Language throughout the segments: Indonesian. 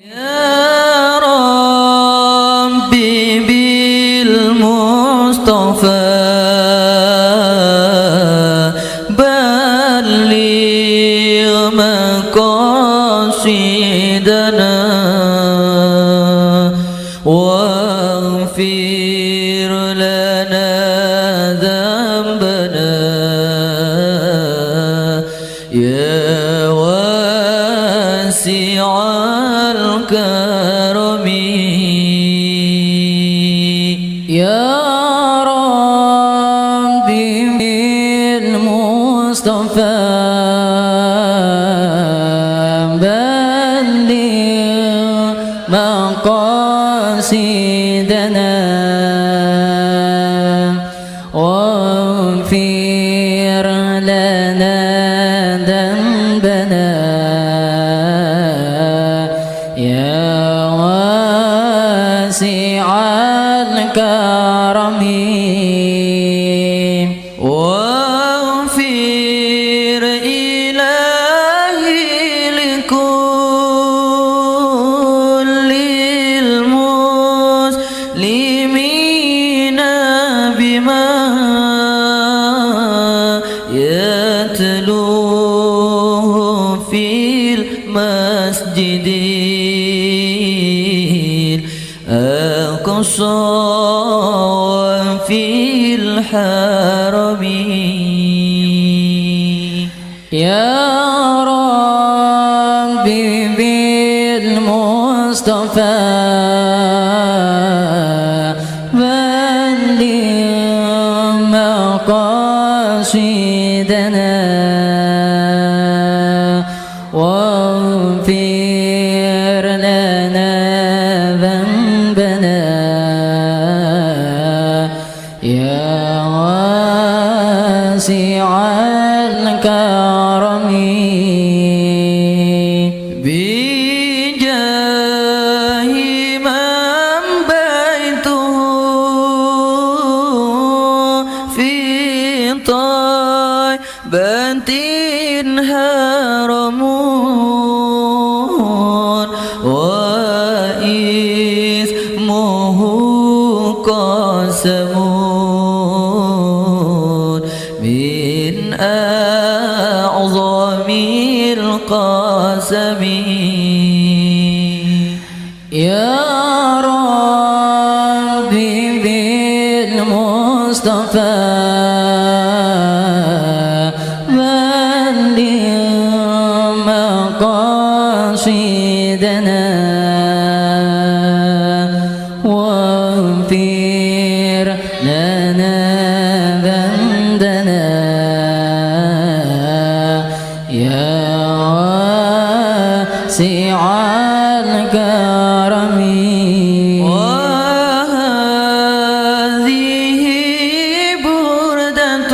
يا ربي بالمصطفى بلغ مقاصدنا واغفر لنا ذنبنا يا واسع الكرم يا ربي بالمصطفى بلغ مقاصدنا واغفر لنا ذنبنا يا واسع الكرم واغفر إلهي لكل المسلمين بما يتلوه في المسجد الأقصى وفي الحرم يا ربي بالمصطفى بلغ مقاصدنا واغفر لنا ذنبنا يا واسع الكرم بجاه من بيته في طيبة هرم وإثمه قسم من أعظم القسم يا ربي بالمصطفى بلغ مقاصدنا واغفر لنا ذنبنا يا واسع الكرم وهذه بردة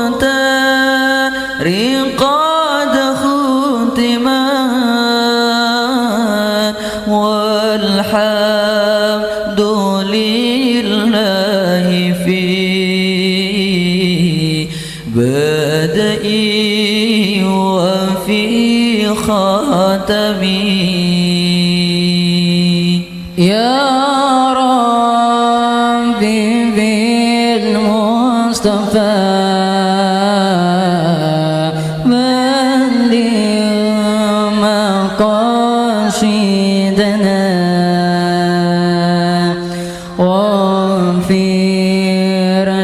المختار قد ختمت والحمد لله في بدئي وفي خاتمي يا ربي بالمصطفى بلغ مقاصدنا واغفر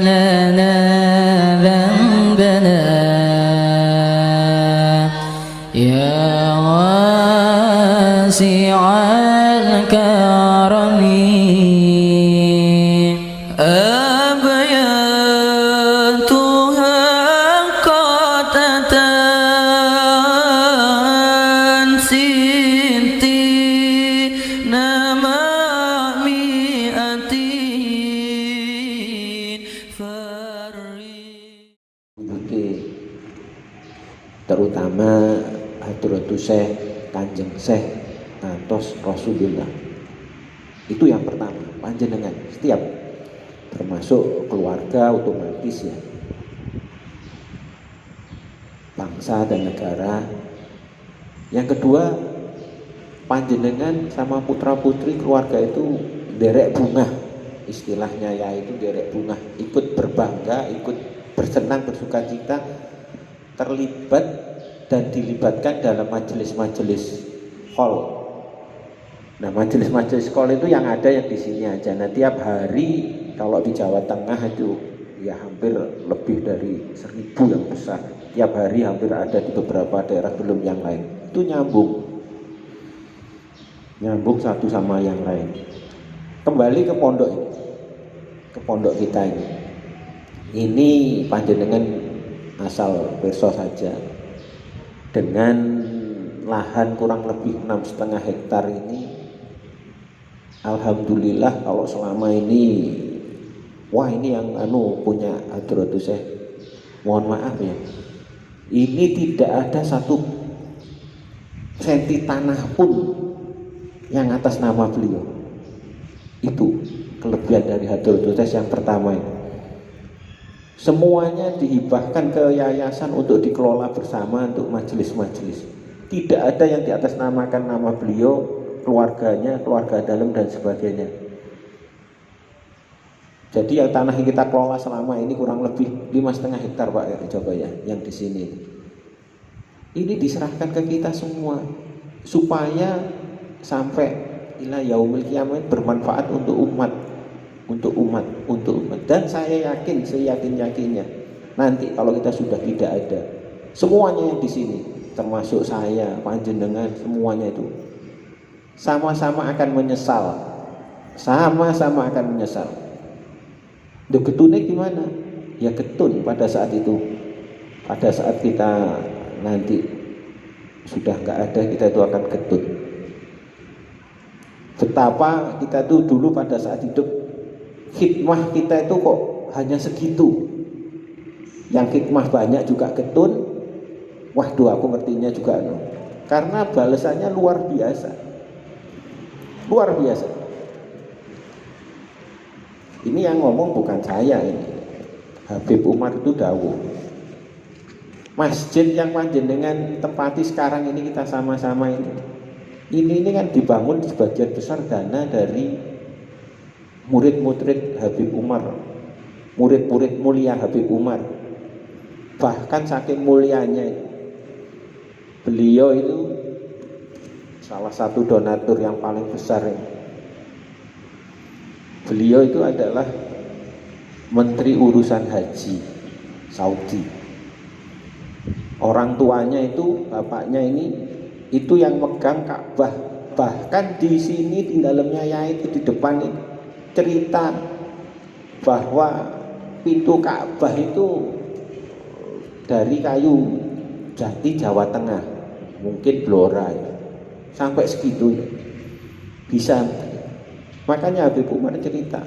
لنا ذنبنا يا واسع الكرم أبياتها قطة ستين مع مئتين terutama Hadratus Syekh Kanjeng Syekh ngantos Rasulullah. Itu yang pertama, panjenengan setiap termasuk keluarga otomatis ya, bangsa dan negara Yang kedua, panjenengan sama putra putri keluarga itu derek bunga, istilahnya yaitu derek bunga, ikut berbangga, ikut bersenang bersuka cita, terlibat dan dilibatkan dalam majelis-majelis hall. Nah, majelis-majelis hall itu yang ada yang di sini aja. Nah, tiap hari kalau di Jawa Tengah itu ya hampir lebih dari 1000 yang besar. Tiap hari hampir ada di beberapa daerah, belum yang lain. Itu nyambung satu sama yang lain. Kembali ke pondok ini, ke pondok kita ini. Ini panjenengan asal perso saja, dengan lahan kurang lebih 6,5 hektar ini, alhamdulillah kalau selama ini, wah ini yang punya Hadratus Syekh, mohon maaf ya, ini tidak ada satu senti tanah pun yang atas nama beliau. Itu kelebihan dari Hadratus Syekh yang pertama ini. Semuanya dihibahkan ke yayasan untuk dikelola bersama untuk majelis-majelis. Tidak ada yang di atas namakan nama beliau, keluarganya, keluarga dalam dan sebagainya. Jadi yang tanah yang kita kelola selama ini kurang lebih 5,5 hektar Pak ya, coba ya, yang di sini. Ini diserahkan ke kita semua supaya sampai ila yaumil kiamat bermanfaat untuk umat, untuk umat. Dan saya yakin, seyakin-yakinnya nanti kalau kita sudah tidak ada, semuanya yang di sini, termasuk saya, panjenengan, semuanya itu sama-sama akan menyesal, sama-sama akan menyesal. Duh, getune gimana? Ya getun pada saat itu, pada saat kita nanti sudah nggak ada, kita itu akan getun. Betapa kita tuh dulu pada saat hidup, khidmah kita itu kok hanya segitu. Yang khidmah banyak juga getun. Waduh, aku ngertinya juga karena balasannya luar biasa. Luar biasa. Ini yang ngomong bukan saya ini. Habib Umar itu dawuh. Masjid yang panjenengan tempati sekarang ini kita sama-sama ini kan dibangun sebagian besar dana dari murid-murid Habib Umar, murid-murid mulia Habib Umar. Bahkan saking mulianya beliau itu salah satu donatur yang paling besar ini. Beliau itu adalah Menteri Urusan Haji Saudi. Orang tuanya itu, bapaknya ini, itu yang megang Ka'bah. Bahkan di sini di dalamnya ya itu di depan ini cerita bahwa pintu Ka'bah itu dari kayu jati Jawa Tengah, mungkin Blora ya, sampai segitunya bisa. Makanya Habib Umar cerita,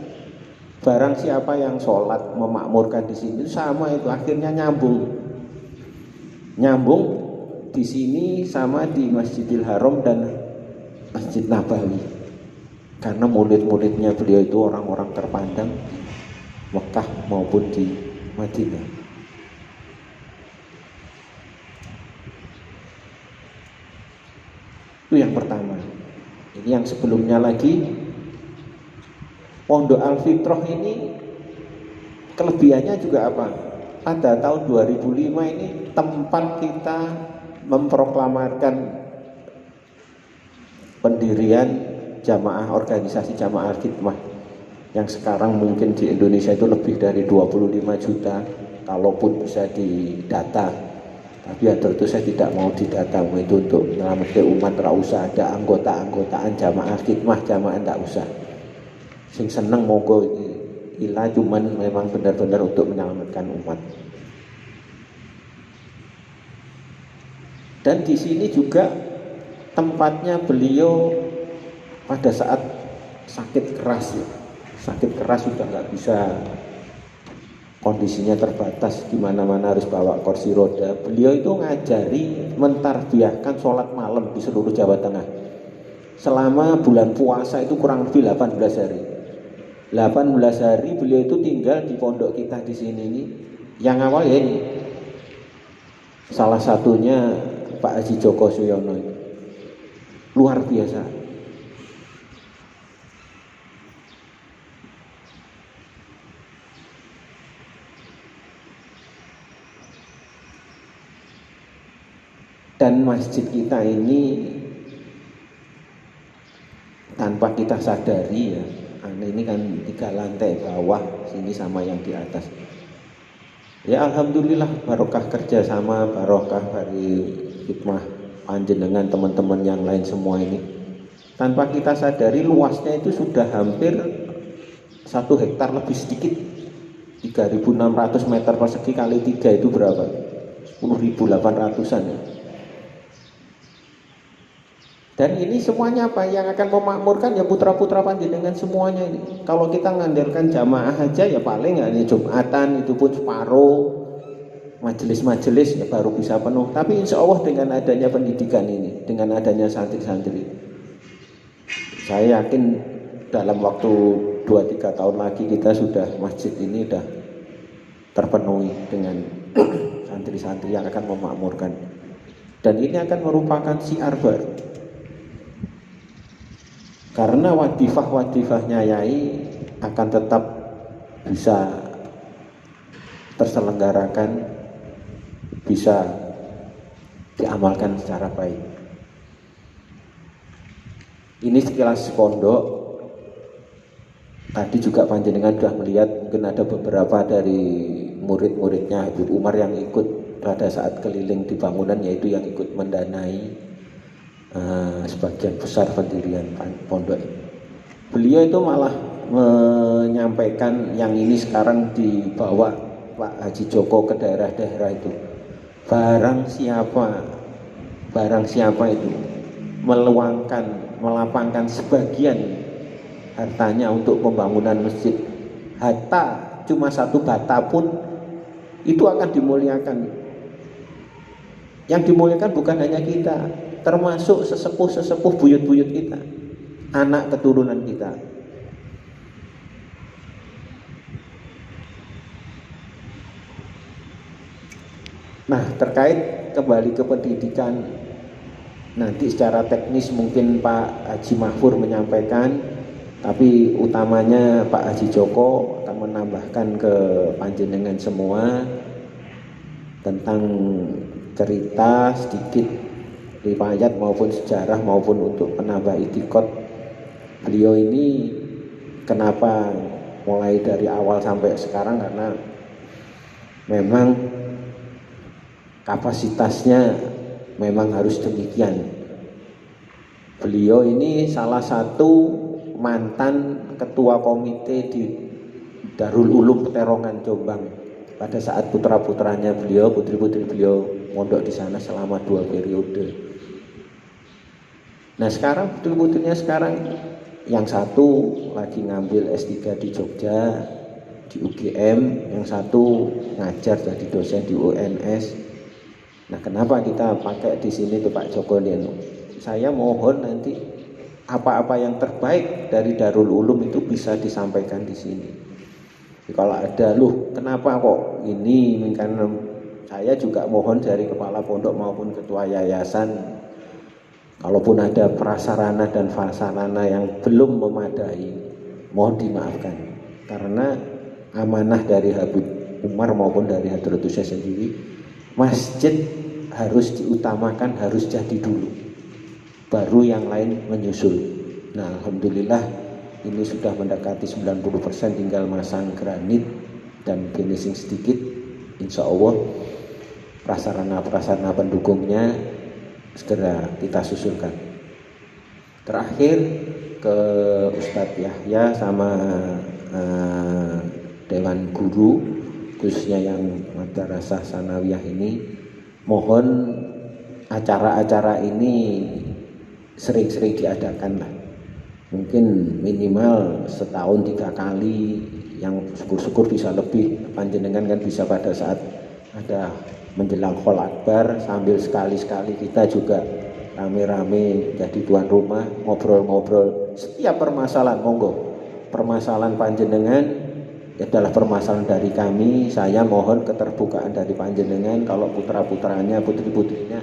barang siapa yang sholat memakmurkan di sini sama itu akhirnya nyambung di sini sama di Masjidil Haram dan Masjid Nabawi, karena murid-muridnya beliau itu orang-orang terpandang di Mekah maupun di Madinah. Itu yang pertama. Ini yang sebelumnya lagi, Pondok Al-Fitrah ini kelebihannya juga apa? Pada tahun 2005 ini tempat kita memproklamarkan pendirian jamaah, organisasi jamaah khidmah yang sekarang mungkin di Indonesia itu lebih dari 25 juta kalaupun bisa didata. Tapi ya tentu saya tidak mau didata, itu untuk menyelamatkan umat, tidak usah ada anggota-anggotaan jamaah khidmah, jamaah tidak usah. Sing seneng monggo ilah, cuman memang benar-benar untuk menyelamatkan umat. Dan di sini juga tempatnya beliau pada saat sakit keras ya. Sakit keras sudah nggak bisa, kondisinya terbatas, dimana-mana harus bawa kursi roda. Beliau itu ngajari, mentarbiahkan sholat malam di seluruh Jawa Tengah selama bulan puasa itu kurang lebih 18 hari. 18 hari beliau itu tinggal di pondok kita di sini ini. Yang awal ya ini, salah satunya Pak Haji Joko Suyono ini. luar biasa. Dan masjid kita ini tanpa kita sadari ya, ini kan 3 lantai bawah, sini sama yang di atas. Ya alhamdulillah, barokah kerjasama, barokah dari hikmah panjenengan, teman-teman yang lain semua ini. Tanpa kita sadari luasnya itu sudah hampir 1 hektar lebih sedikit. 3.600 meter persegi kali 3 itu berapa? 10.800-an ya. Dan ini semuanya apa yang akan memakmurkan ya putra-putra panjenengan semuanya ini. Kalau kita mengandalkan jamaah aja ya paling hanya Jumatan, itu pun separuh. Majelis-majelis ya baru bisa penuh. Tapi insya Allah dengan adanya pendidikan ini, dengan adanya santri-santri, saya yakin dalam waktu 2-3 tahun lagi kita sudah, masjid ini sudah terpenuhi dengan santri-santri yang akan memakmurkan. Dan ini akan merupakan syiar baru. Karena wadifah-wadifahnya Yai akan tetap bisa terselenggarakan, bisa diamalkan secara baik. Ini sekilas pondok. Tadi juga panjenengan sudah melihat, mungkin ada beberapa dari murid-muridnya Habib Umar yang ikut pada saat keliling di bangunan, yaitu yang ikut mendanai sebagian besar pendirian pondok ini. Beliau itu malah menyampaikan yang ini sekarang dibawa Pak Haji Joko ke daerah-daerah itu. Barang siapa itu melapangkan sebagian hartanya untuk pembangunan masjid, hatta cuma 1 bata pun, itu akan dimuliakan. Yang dimuliakan bukan hanya kita, termasuk sesepuh-sesepuh buyut-buyut kita, anak keturunan kita. Nah, terkait kembali ke pendidikan, nanti secara teknis mungkin Pak Haji Mahfur menyampaikan, tapi utamanya Pak Haji Joko akan menambahkan ke panjenengan semua tentang cerita sedikit, riwayat maupun sejarah maupun untuk penambah itikot beliau ini. Kenapa mulai dari awal sampai sekarang? Karena memang kapasitasnya memang harus demikian. Beliau ini salah satu mantan ketua komite di Darul Ulum Peterongan Jombang pada saat putra-putranya beliau, putri-putri beliau mondok di sana selama 2 periode. Nah sekarang putri-putrinya sekarang yang satu lagi ngambil S3 di Jogja di UGM, yang satu ngajar jadi dosen di UNS. Nah kenapa kita pakai di sini tuh Pak Joko Liano? Saya mohon nanti apa-apa yang terbaik dari Darul Ulum itu bisa disampaikan di sini. Kalau ada, kenapa kok ini, karena saya juga mohon dari kepala pondok maupun ketua yayasan, kalaupun ada prasarana dan prasarana yang belum memadai, mohon dimaafkan. Karena amanah dari Habib Umar maupun dari Hadratus Syekh sendiri, masjid harus diutamakan, harus jadi dulu, baru yang lain menyusul. Nah alhamdulillah ini sudah mendekati 90%, tinggal masang granit dan finishing sedikit. Insya Allah prasarana-prasarana pendukungnya segera kita susulkan. Terakhir ke Ustadz Yahya sama Dewan Guru, khususnya yang Madrasah Sanawiyah ini, mohon acara-acara ini sering-sering diadakan lah. Mungkin minimal setahun 3 kali, yang syukur-syukur bisa lebih. Panjenengan kan bisa pada saat ada menjelang Khol Akbar, sambil sekali-sekali kita juga rame-rame jadi tuan rumah, ngobrol-ngobrol setiap permasalahan. Monggo, permasalahan panjenengan adalah permasalahan dari kami. Saya mohon keterbukaan dari panjenengan. Kalau putra-putranya, putri-putrinya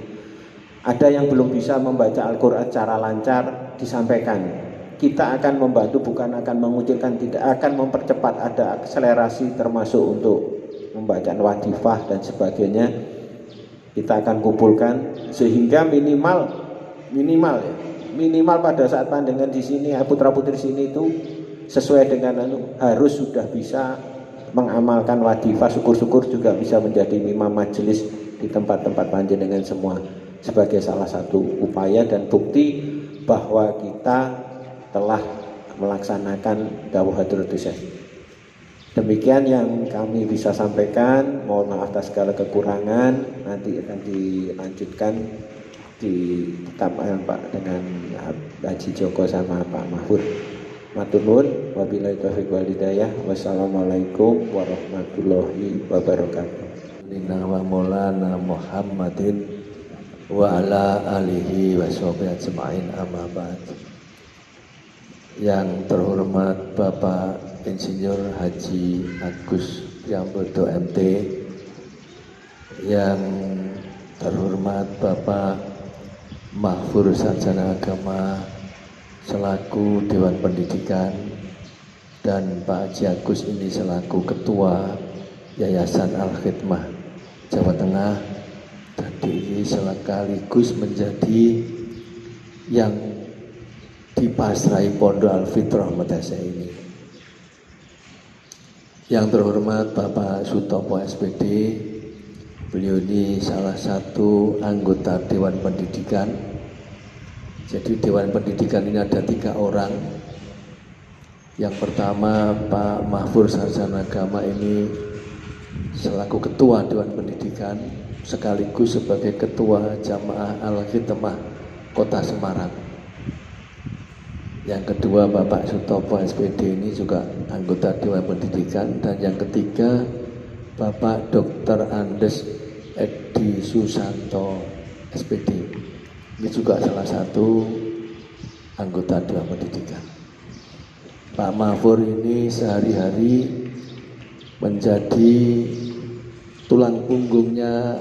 Ada yang belum bisa membaca Al-Quran secara lancar, disampaikan. Kita akan membantu, bukan akan mengucilkan, tidak akan mempercepat, ada akselerasi termasuk untuk membacaan wadifah dan sebagainya. Kita akan kumpulkan sehingga minimal pada saat pandangan di sini, putra-putri sini itu sesuai dengan harus sudah bisa mengamalkan wadifah, syukur-syukur juga bisa menjadi imam majelis di tempat-tempat panjenengan semua, sebagai salah satu upaya dan bukti bahwa kita telah melaksanakan dawuh Hadratus Syekh. Demikian yang kami bisa sampaikan. Mohon maaf atas segala kekurangan. Nanti akan dilanjutkan di Pak dengan Haji Joko sama Pak Mahfud. Matur nuwun, wabillahi taufiq wal hidayah. Wassalamualaikum warahmatullahi wabarakatuh. Inna wa maulana Muhammadin wa ala alihi wa sahbihi ajma'in, amma ba'd. Yang terhormat Bapak Insinyur Haji Agus Priambodo MT, yang terhormat Bapak Mahfur Sarjana Agama selaku Dewan Pendidikan, dan Pak Haji Agus ini selaku Ketua Yayasan Al-Khidmah Jawa Tengah, dan ini sekaligus menjadi yang dipasrai Pondok Al-Fitrah Medasa ini. Yang terhormat Bapak Sutopo SPD, beliau ini salah satu anggota Dewan Pendidikan. Jadi Dewan Pendidikan ini ada 3 orang. Yang pertama Pak Mahfur Sarjana Agama ini selaku Ketua Dewan Pendidikan, sekaligus sebagai Ketua Jamaah Al-Khidmah Kota Semarang. Yang kedua Bapak Sutopo SPD ini juga anggota Dewan Pendidikan, dan yang ketiga Bapak Dr. Andes Edi Susanto SPD, ini juga salah satu anggota Dewan Pendidikan. Pak Mahfur ini sehari-hari menjadi tulang punggungnya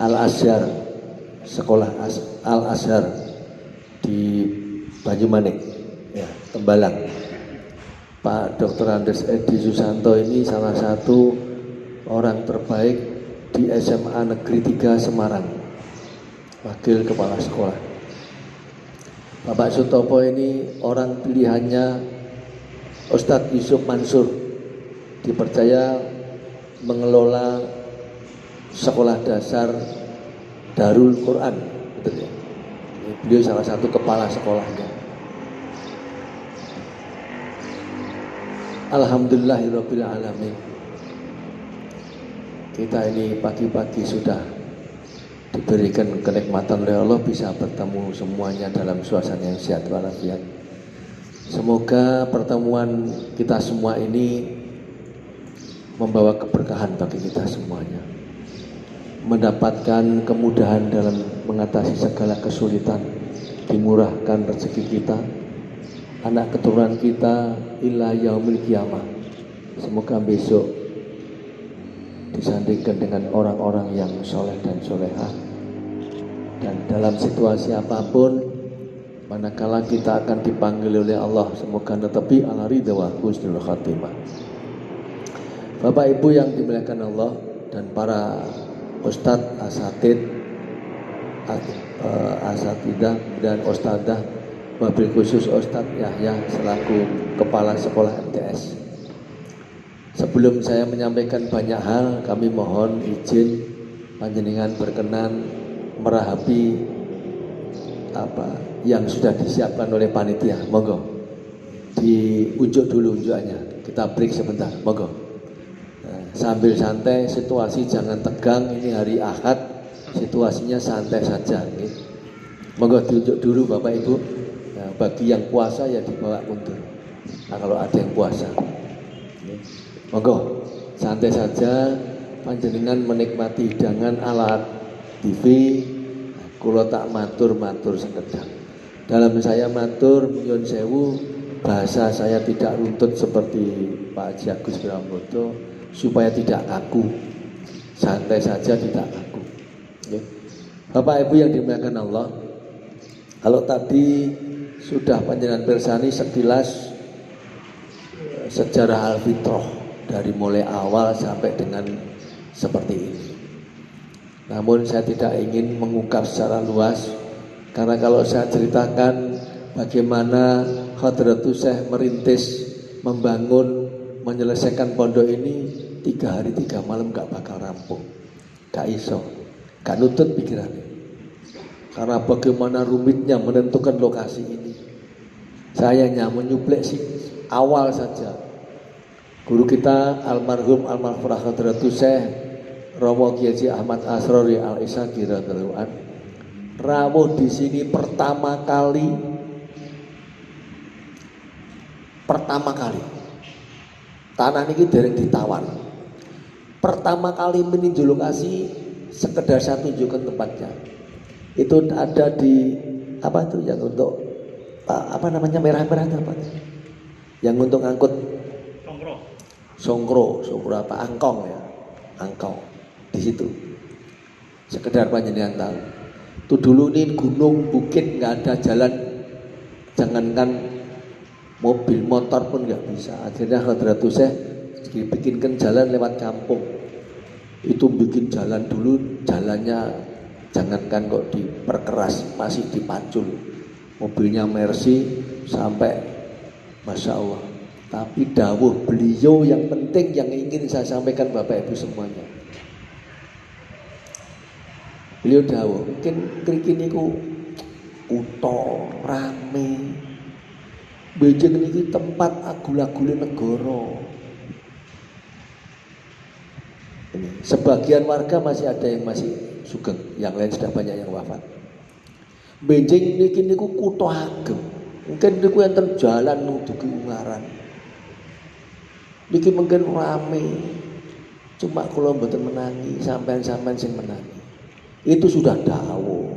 Al-Azhar, sekolah Al-Azhar di Banyumanik, ya, Tembalang. Pak Dr. Andes Edi Susanto ini salah satu orang terbaik di SMA Negeri 3 Semarang, wakil kepala sekolah. Bapak Sutopo ini orang pilihannya Ustadz Yusuf Mansur, dipercaya mengelola sekolah dasar Darul Quran, betul ya? Beliau salah satu kepala sekolahnya. Alhamdulillahirabbil alamin. Kita ini pagi-pagi sudah diberikan kenikmatan oleh Allah bisa bertemu semuanya dalam suasana yang sehat walafiat. Semoga pertemuan kita semua ini membawa keberkahan bagi kita semuanya, mendapatkan kemudahan dalam mengatasi segala kesulitan, dimurahkan rezeki kita, anak keturunan kita ila yaumil qiyamah. Semoga besok disandingkan dengan orang-orang yang soleh dan solehah, dan dalam situasi apapun, manakala kita akan dipanggil oleh Allah, semoga tetapi ala ridha wa husnul khatimah. Bapak Ibu yang dimuliakan Allah dan para Ustadz, Asatid, Asatidah dan Ustadzah, wabil khusus Ustadz Yahya selaku Kepala Sekolah MTS. Sebelum saya menyampaikan banyak hal, kami mohon izin panjenengan berkenan merahapi apa yang sudah disiapkan oleh panitia. Monggo diunjuk dulu unjukannya, kita break sebentar, monggo. Sambil santai, situasi jangan tegang, ini hari Ahad, situasinya santai saja. Monggo diunjuk dulu Bapak Ibu. Nah, bagi yang puasa ya dibawa mundur. Nah, kalau ada yang puasa, monggo santai saja, panjenengan menikmati hidangan ala TV. Kula tak matur sekedap. Dalam saya matur nyuwun sewu, bahasa saya tidak runtut seperti Pak Haji Agus Priambodo, supaya tidak kaku, santai saja tidak kaku. Bapak Ibu yang dimuliakan Allah, kalau tadi sudah panjenengan pirsani sekilas sejarah Al-Fitrah dari mulai awal sampai dengan seperti ini. Namun saya tidak ingin mengungkap secara luas, karena kalau saya ceritakan bagaimana Hadratus Syekh merintis, membangun, menyelesaikan pondok ini 3 hari 3 malam gak bakal rampung, gak iso, gak nutut pikirannya. Karena bagaimana rumitnya menentukan lokasi ini. Saya hanya menyuplek sih awal saja. Guru kita almarhum almarhum Hadratus Syekh Romo Kiai Haji Ahmad Asrori Al-Isaki radhiyallahu an rawuh di sini pertama kali tanah ini dereng ditawar. Pertama kali meninjau lokasi sekedar saya tunjukkan tempatnya. Itu ada di apa tuh yang untuk apa namanya merah-merah itu apa? Yang untuk angkut songkro apa angkong ya, angkong di situ. Sekedar panjenengan tahu. Itu dulu ini gunung bukit nggak ada jalan, jangankan mobil motor pun nggak bisa. Akhirnya Hadratus Syekh dibikinkan jalan lewat kampung. Itu bikin jalan dulu, jalannya jangankan kok diperkeras, masih dipacul. Mobilnya Mercy sampai Masya Allah. Tapi dawuh beliau yang penting yang ingin saya sampaikan Bapak Ibu semuanya. Beliau dawuh, mungkin kriki niku uto rame. Bejeng niki tempat agul-agule negara. Ini sebagian warga masih ada yang masih sugeng, yang lain sudah banyak yang wafat. Benjing niki niku kutha ageng. Mungkin niku enten jalan nuduki Ungaran. Niki mungkin rame. Cuma kula mboten menangi, sampean-sampean sing menangi. Itu sudah dawuh.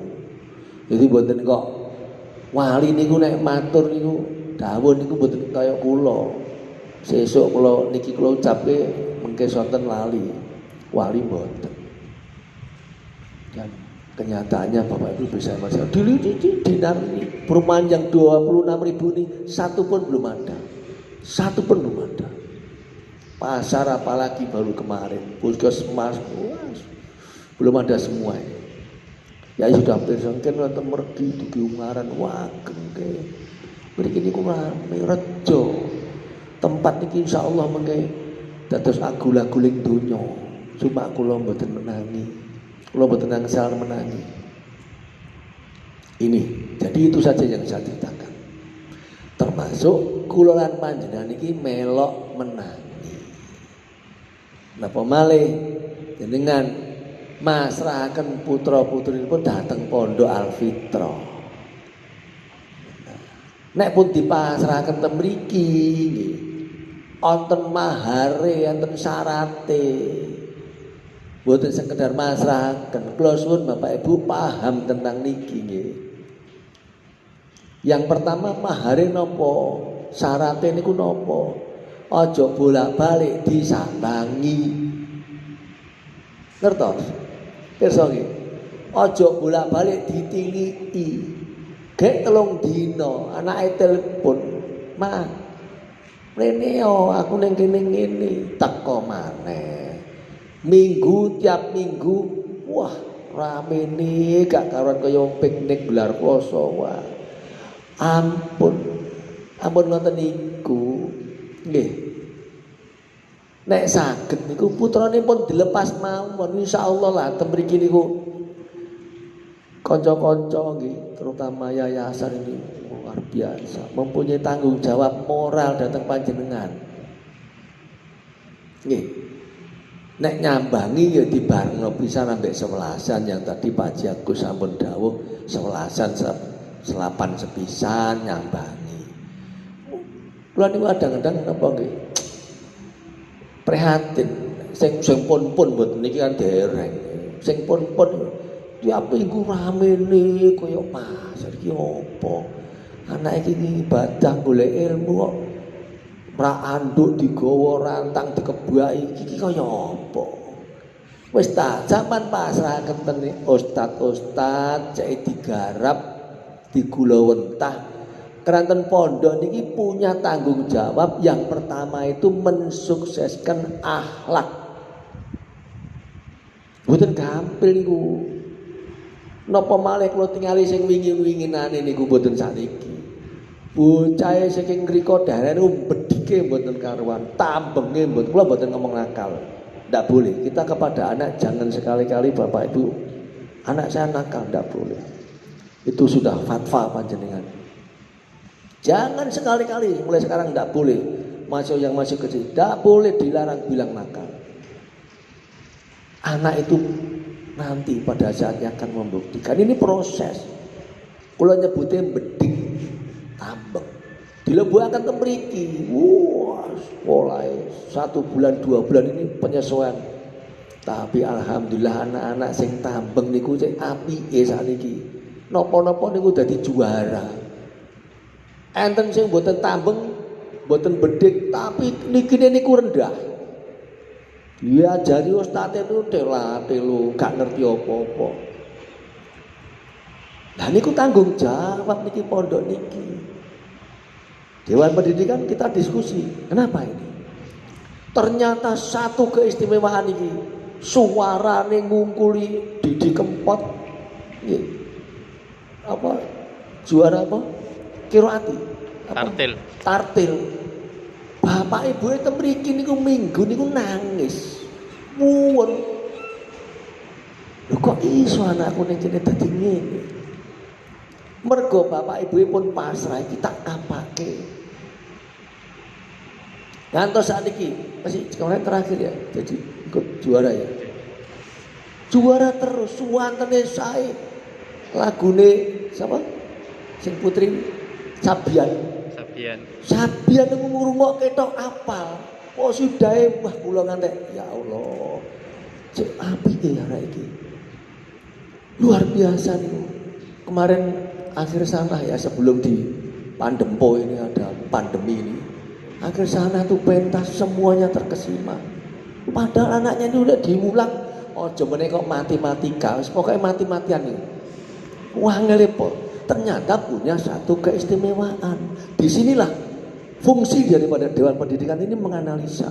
Jadi mboten kok wali niku nek matur niku dawuh niku mboten kaya kula. Sesuk kula niki kula ucapke mengke sonten lali. Wali mboten. Dan kenyataannya Bapak Ibu bisa masalah dulu dinar ini perumahan yang 26.000 ini satu pun belum ada, pasar apalagi baru kemarin, puskesmas belum ada semua ini. Ya sudah bersangken nonton mergi di Ungaran wageng ke mriki niku rame rejo tempat niki insyaallah mengke dados agul-aguling donya. Cuma kula mboten menangi, kula mboten angsal menangi. Ini, jadi itu saja yang saya ceritakan. Termasuk kula lan panjenengan iki melok menangi. Napa malih jenengan masrahaken putra-putrinipun dhateng Pondok Al-Fitrah. Nek pun dipasrahaken ten mriki nggih, wonten mahare, wonten syarate. Boten sekedar masrahaken, kula suwun Bapak Ibu paham tentang niki nggih. Yang pertama mahare napa? Syarate niku napa? Aja bolak-balik disambangi. Ngertos? Pirsa nggih. Aja bolak-balik ditiliki. Gek 3 dina anake telepon, "Ma, rene yo aku ning kene ngene." Teko maneh. Minggu tiap minggu, wah rame nih gak karuan kaya piknik gelar poso. Wah ampun ngoten niku nggih. Nek saged niku putranipun dilepas mawon insyaallah lah ten mriki niku kanca-kanca nggih, terutama yayasan ini luar biasa mempunyai tanggung jawab moral datang panjenengan nggih. Nek nyambangi ya dibarengno pisan ambek 11-an yang tadi Pak Haji Agus sampun dawuh 11-an selapan sepisan nyambangi. Kula niku kadang-kadang napa nggih prihatin sing pun mboten niki kan dereng. Sing pun tiap minggu rame nih kaya pasar iki apa? Anak iki ibadah golek ilmu kok pra anduk digawa rantang dikebaki iki kaya apa? Wis tak zaman pasrahaken ten ustad cek digarap digula wentah. Keranten pondok niki punya tanggung jawab yang pertama itu mensukseskan akhlak. Mboten gampil niku. Napa malih kula tingali sing wingi-winginane niku mboten sakniki. Bocahe saking mriko darane bedike mboten karuan, tambenge mboten. Kula mboten ngomong nakal. Ndak boleh. Kita kepada anak jangan sekali-kali Bapak Ibu, anak saya nakal, ndak boleh. Itu sudah fatwa panjenengan. Jangan sekali-kali, mulai sekarang ndak boleh. Yang masih kecil ndak boleh dilarang bilang nakal. Anak itu nanti pada saatnya akan membuktikan. Ini proses. Kula nyebutnya bedik tambeng. Dilebuaken teng mriki. Wah, mulai 1 bulan 2 bulan ini penyesuaian. Tapi alhamdulillah anak-anak sing tambeng niku cek apike sakniki. Napa-napa niku dadi juara. Enten sing mboten tambeng, mboten bedik, tapi nikine niku rendah. Diajari ustaz itu telo, gak ngerti apa-apa. Nah niku tanggung jawab niki pondok niki. Dewan Pendidikan kita diskusi, kenapa ini? Ternyata satu keistimewaan ini, suarane ngungkuli Didi Kempot, apa juara apa? Kiroati, tartil. Bapak ibu itu mriki niku minggu niku nangis, muwon. Lho kok iso anakku ning kene dadi ngene? Mergo bapak ibu pun pasrah kita kapake. Ngantos saat ini masih kemarin terakhir ya, jadi ikut juara ya. Juara terus, suwantene sae. Lagune siapa? Sing putri Sabian niku ngrungokke tok apal. Oh sudahe wah kula ngantek ya Allah. Cek apike arek iki. Luar biasa niku. Kemarin akhir sana ya sebelum di Pandempo ini ada pandemi ini. Akhir sana tuh pentas semuanya terkesima. Padahal anaknya ini udah diulang. Oh jemene kok matematika, pokoknya mati-matian nih. Wah ngelepo. Ternyata punya satu keistimewaan. Disinilah fungsi daripada Dewan Pendidikan ini menganalisa.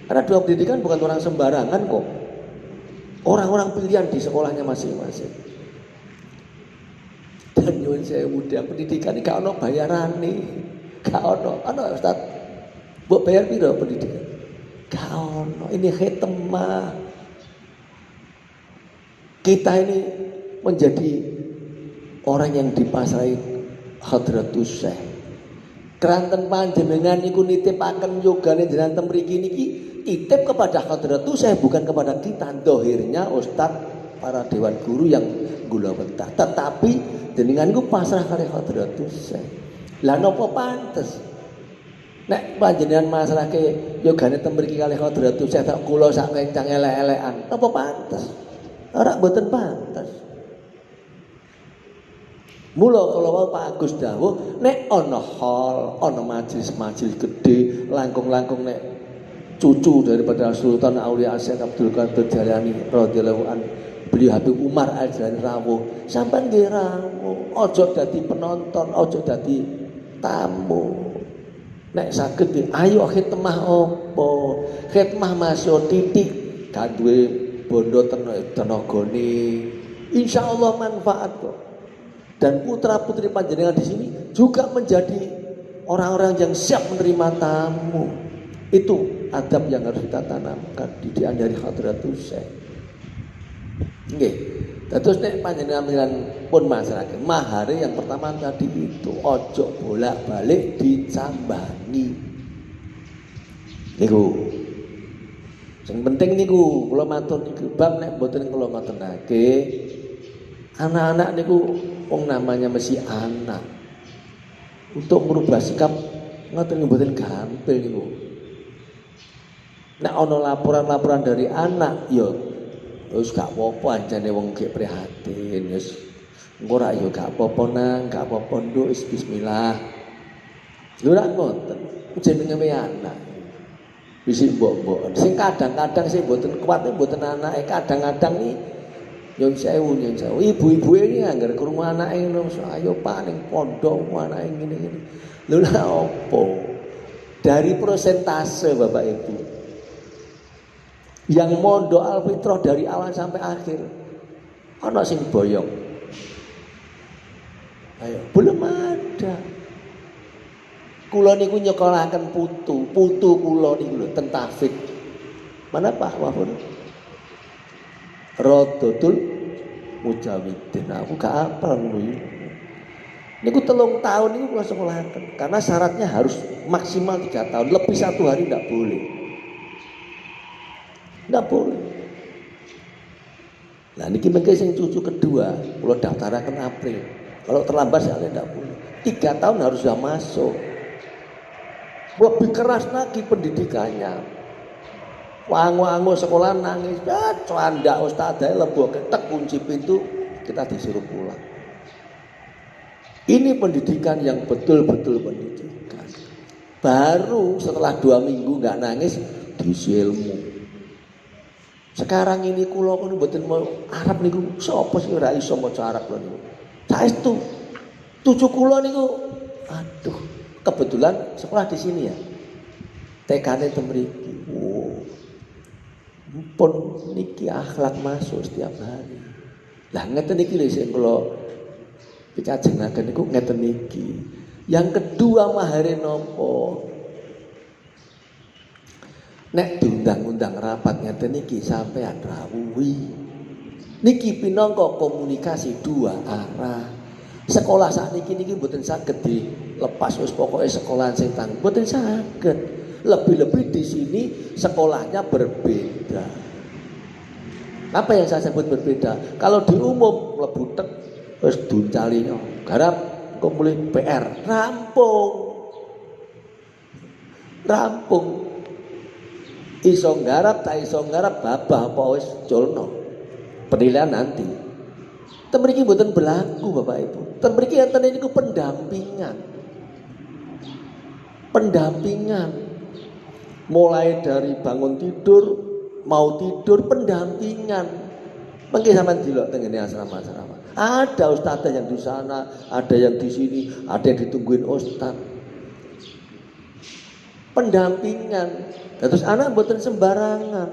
Karena Dewan Pendidikan bukan orang sembarangan kok. Orang-orang pilihan di sekolahnya masing-masing. Dan nyuwun sewu Dewan Pendidikan ini gak ono bayarane. Gak ono Ustaz. Mbok bayar piro pendidikan? Gak ono. Ini khitemah. Kita ini menjadi orang yang dipasrai Hadratus Syekh. Keranten panjenengan niku nitipaken yogane jenengan teng mriki niki titip kepada Hadratus Syekh bukan kepada kita. Dohirnya Ustaz para dewan guru yang gula wentah. Tetapi jenengan niku pasrah kali Hadratus Syekh. Lah napa pantes? Nek panjenengan masalahke yogane teng mriki kalih Hadratus Syekh tak kula sak kencang elek-elekan. Napa pantes? Ora mboten pantes. Mula kala wau Pak Agus dawuh nek ana hall, ana majelis-majelis gede, langkung-langkung nek cucu daripada Sultan Aulia Syekh Abdul Qadir Jailani radhiyallahu anhu, beliau Habib Umar Al-Jailani rawuh, sampean nggih rawuh, aja dadi penonton, aja dadi tamu. Nek saged ayo khidmah apa? Khidmah masuk titik gak duwe bondo tenagane. Insyaallah manfaat kok. Dan putra-putri panjenengan di sini juga menjadi orang-orang yang siap menerima tamu. Itu adab yang harus kita tanamkan didikan dari Hadratus Syekh. Nggih. Terus nek panjenengan pun masyarakat mahare yang pertama tadi itu ojo bolak-balik dicambangi. Niku. Yang penting niku kula matur niku bab nek mboten kula maturake anak-anak niku wong namanya mesti anak. Untuk merubah sikap ngoten mboten gampil niku. Nek ana laporan-laporan dari anak ya wis gak apa-apa anjane wong gek prihatin wis engko ra ya gak apa-apa nang gak apa-apa nduk wis bismillah. Lho ra ngoten jenenge anak. isi mbok-mbok. Sing kadang-kadang sing mboten kuat mboten anake, kadang-kadang nih nyun sewu. Ibu-ibu ini anggar krungu anake ngono, ayo Pak ning pondok anake ngene-ngene. Lho lha opo? Dari persentase Bapak Ibu yang mondok Alfitrah dari awal sampai akhir ana sing boyong. Ayo, belum ada. Kula niku nyekolahaken putu kula niku lho ten Taufik. Mana Pak Mahfud? Rodotul Mujawidin. Aku gak apal ngono. Niku 3 tahun niku kula sekolahaken karena syaratnya harus maksimal 3 tahun, lebih 1 hari ndak boleh. Ndak boleh. Nah niki mengke sing cucu kedua kula daftaraken April. Kalau terlambat saya ndak boleh. 3 tahun harus sudah masuk. Lebih keras lagi pendidikannya. Wangu-wangu sekolah nangis, canda ustadznya lebok ketek kunci pintu, kita disuruh pulang. Ini pendidikan yang betul-betul pendidikan. Baru setelah 2 minggu nggak nangis diisi ilmu. Sekarang ini kula kono mboten mau Arab niku sapa sing ora iso maca Arab lho niku. Saestu cucu kula niku aduh kebetulan sekolah di sini ya. TK-ne temriki. Pun niki akhlak masuk setiap hari. Lah ngeten niki lho sing kula pikajengaken niku ngeten niki. Yang kedua mahare napa? Nek diundang-undang rapat ngeten niki sampean rawuhi. Niki pinangka komunikasi 2 arah. Sekolah sakniki niki mboten saged dilepas wis pokoke sekolahan sing tang. Mboten saged. Lebih-lebih di sini sekolahnya berbeda. Apa yang saya sebut berbeda? Kalau di umum mlebu tek wis duncalinyo, garap kok mulai PR, rampung. Iso garap tak iso garap babah apa wis culno. Penilaian nanti. Ten mriki mboten berlaku Bapak Ibu. Ten mriki enten niku pendampingan. Mulai dari bangun tidur, mau tidur, pendampingan. Mengki sampean delok tengene asrama-asrama. Ada ustadzah yang di sana, ada yang di sini, ada yang ditungguin ustadz. Pendampingan. Terus anak mboten sembarangan.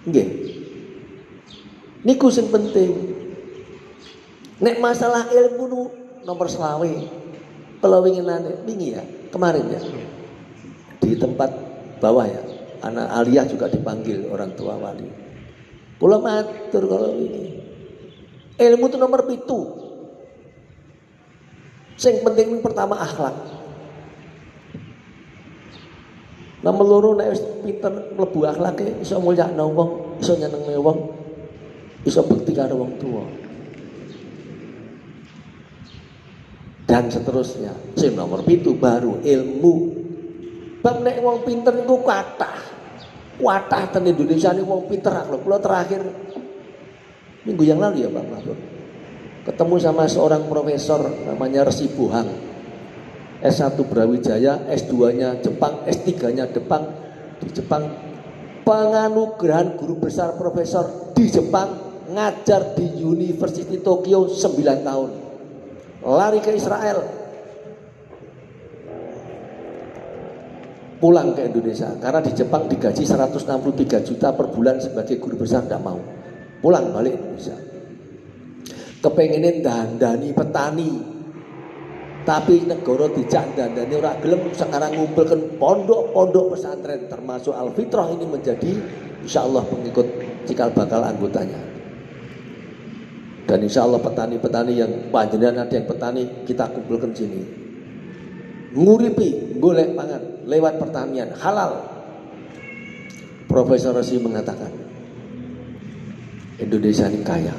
Nggih. Niku sing penting. Nek masalah ilmu nomor 20. Kalau wingi ya, kemarin ya. Di tempat bawah ya, anak aliyah juga dipanggil orang tua wali. Kula matur kalau ini ilmu itu nomor 7. Sing penting pertama akhlak. Nomor 2 nek wis pinter mlebu akhlake iso mulyakno wong, iso nyenengne wong, iso bekti karo wong tua. Dan seterusnya. Sing nomor 7 baru ilmu. Bab nek wong pinter niku kathah. Kathah ten Indonesia niku wong pinter lho. Kula terakhir minggu yang lalu ya Pak Mahfud. Ketemu sama seorang profesor namanya Resi Bohang. S1 Brawijaya, S2-nya Jepang, S3-nya Jepang di Jepang. Penganugerahan guru besar profesor di Jepang, ngajar di University Tokyo 9 tahun. Lari ke Israel. Pulang ke Indonesia karena di Jepang digaji 163 juta per bulan sebagai guru besar, tidak mau pulang balik Indonesia. Kepengenin dandani petani tapi negara dijak dandani ora gelem. Sekarang ngumpulkan pondok-pondok pesantren termasuk Alfitrah ini menjadi insya Allah pengikut cikal bakal anggotanya. Dan insya Allah petani-petani yang panjenengan ada yang petani kita kumpulkan sini. Nguripi golek pangan lewat pertanian halal. Profesor Resi mengatakan Indonesia ini kaya.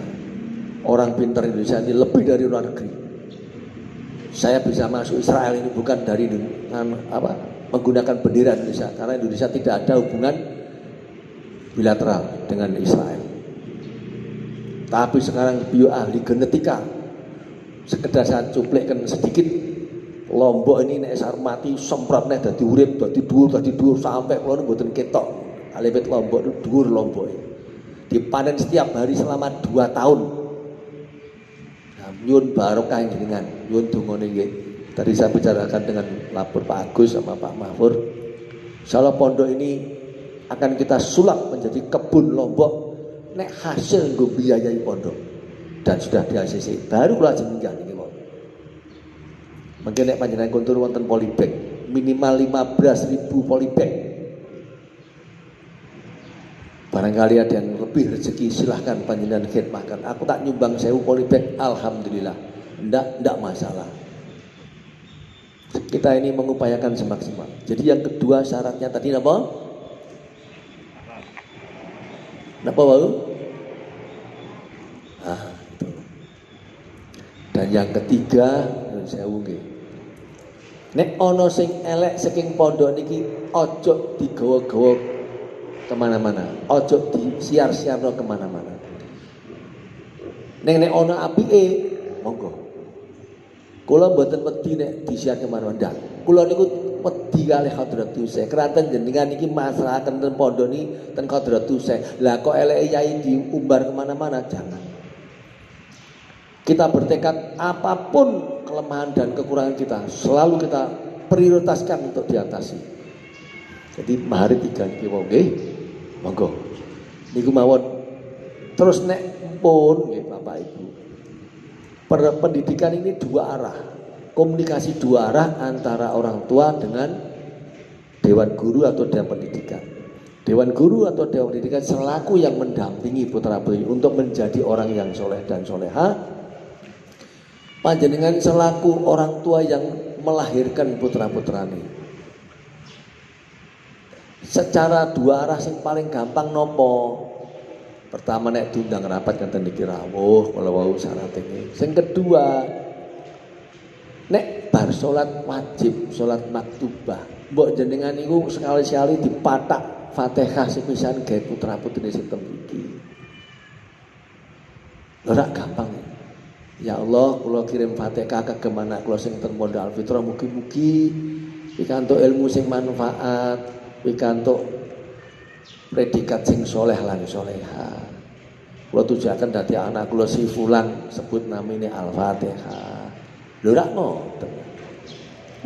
Orang pintar Indonesia ini lebih dari luar negeri. Saya bisa masuk Israel ini bukan dari menggunakan bendera Indonesia, karena Indonesia tidak ada hubungan bilateral dengan Israel. Tapi sekarang bio ahli genetika, sekedar saya cuplikkan sedikit Lombok ini nek sarmati semprot nek dadi urip, dadi dhuwur sampai kula mboten ketok. Alipet Lombok itu dhuwur Lombok. Dipanen setiap hari selama 2 tahun. Nah, nyuwun barokah jenengan, nyuwun dongane nggih. Tadi saya bicarakan dengan lapor Pak Agus sama Pak Mahfur. Insyaallah pondok ini akan kita sulap menjadi kebun Lombok nek hasil nggo biayai pondok. Dan sudah di ACC. Baru kula ajeng minggah niki. Mungkin nek panjenengan kontur wonten polybag minimal 15.000 polybag. Barangkali ada yang lebih rezeki silahkan panjenengan khidmahkan. Aku tak nyumbang 1000 polybag, alhamdulillah. Ndak masalah. Kita ini mengupayakan semaksimal. Jadi yang kedua syaratnya tadi apa? Napa wau? Itu. Dan yang ketiga, saya nggih. Nek ana sing elek saking pondok niki ojo digawa-gawa kemana-mana, ojo disiar-siarno kemana-mana. Nek ana apike, monggo. Kula mboten wedi nek disiar kemana-mana. Kula niku wedi kalih Hadratus Syekh. Keranten jenengan niki masrahaken ten pondok niki ten Hadratus Syekh. Lah kok eleke yai diumbar kemana-mana, jangan. Kita bertekad apapun kelemahan dan kekurangan kita selalu kita prioritaskan untuk diatasi. Jadi mari 3 niki nggih. Monggo. Niku mawon. Terus nek pun nggih Bapak Ibu. Pendidikan ini 2 arah. Komunikasi 2 arah antara orang tua dengan dewan guru atau dewan pendidikan. Dewan guru atau dewan pendidikan selaku yang mendampingi putra-putri untuk menjadi orang yang soleh dan soleha. Panjenengan selaku orang tua yang melahirkan putra-putrane. Secara 2 arah sing paling gampang nopo? Pertama nek diundang rapat kanten niki rawuh kala wau syaratnya. Sing kedua nek bar salat wajib, salat maktubah. Mbok jenengan niku sekali-sekali dipatak Fatihah sepisan gawe putra-putrine sing teng mriki. Ora gampang. Ya Allah, kula kirim Fatihah kagem anak kula sing ten Pondok Al Fitrah mugi-mugi pikantuk ilmu sing manfaat, pikantuk predikat sing soleh lan soleha. Kula tujuaken dadi anak kula si fulan sebut namine Al-Fatihah. Lho rak ngoten.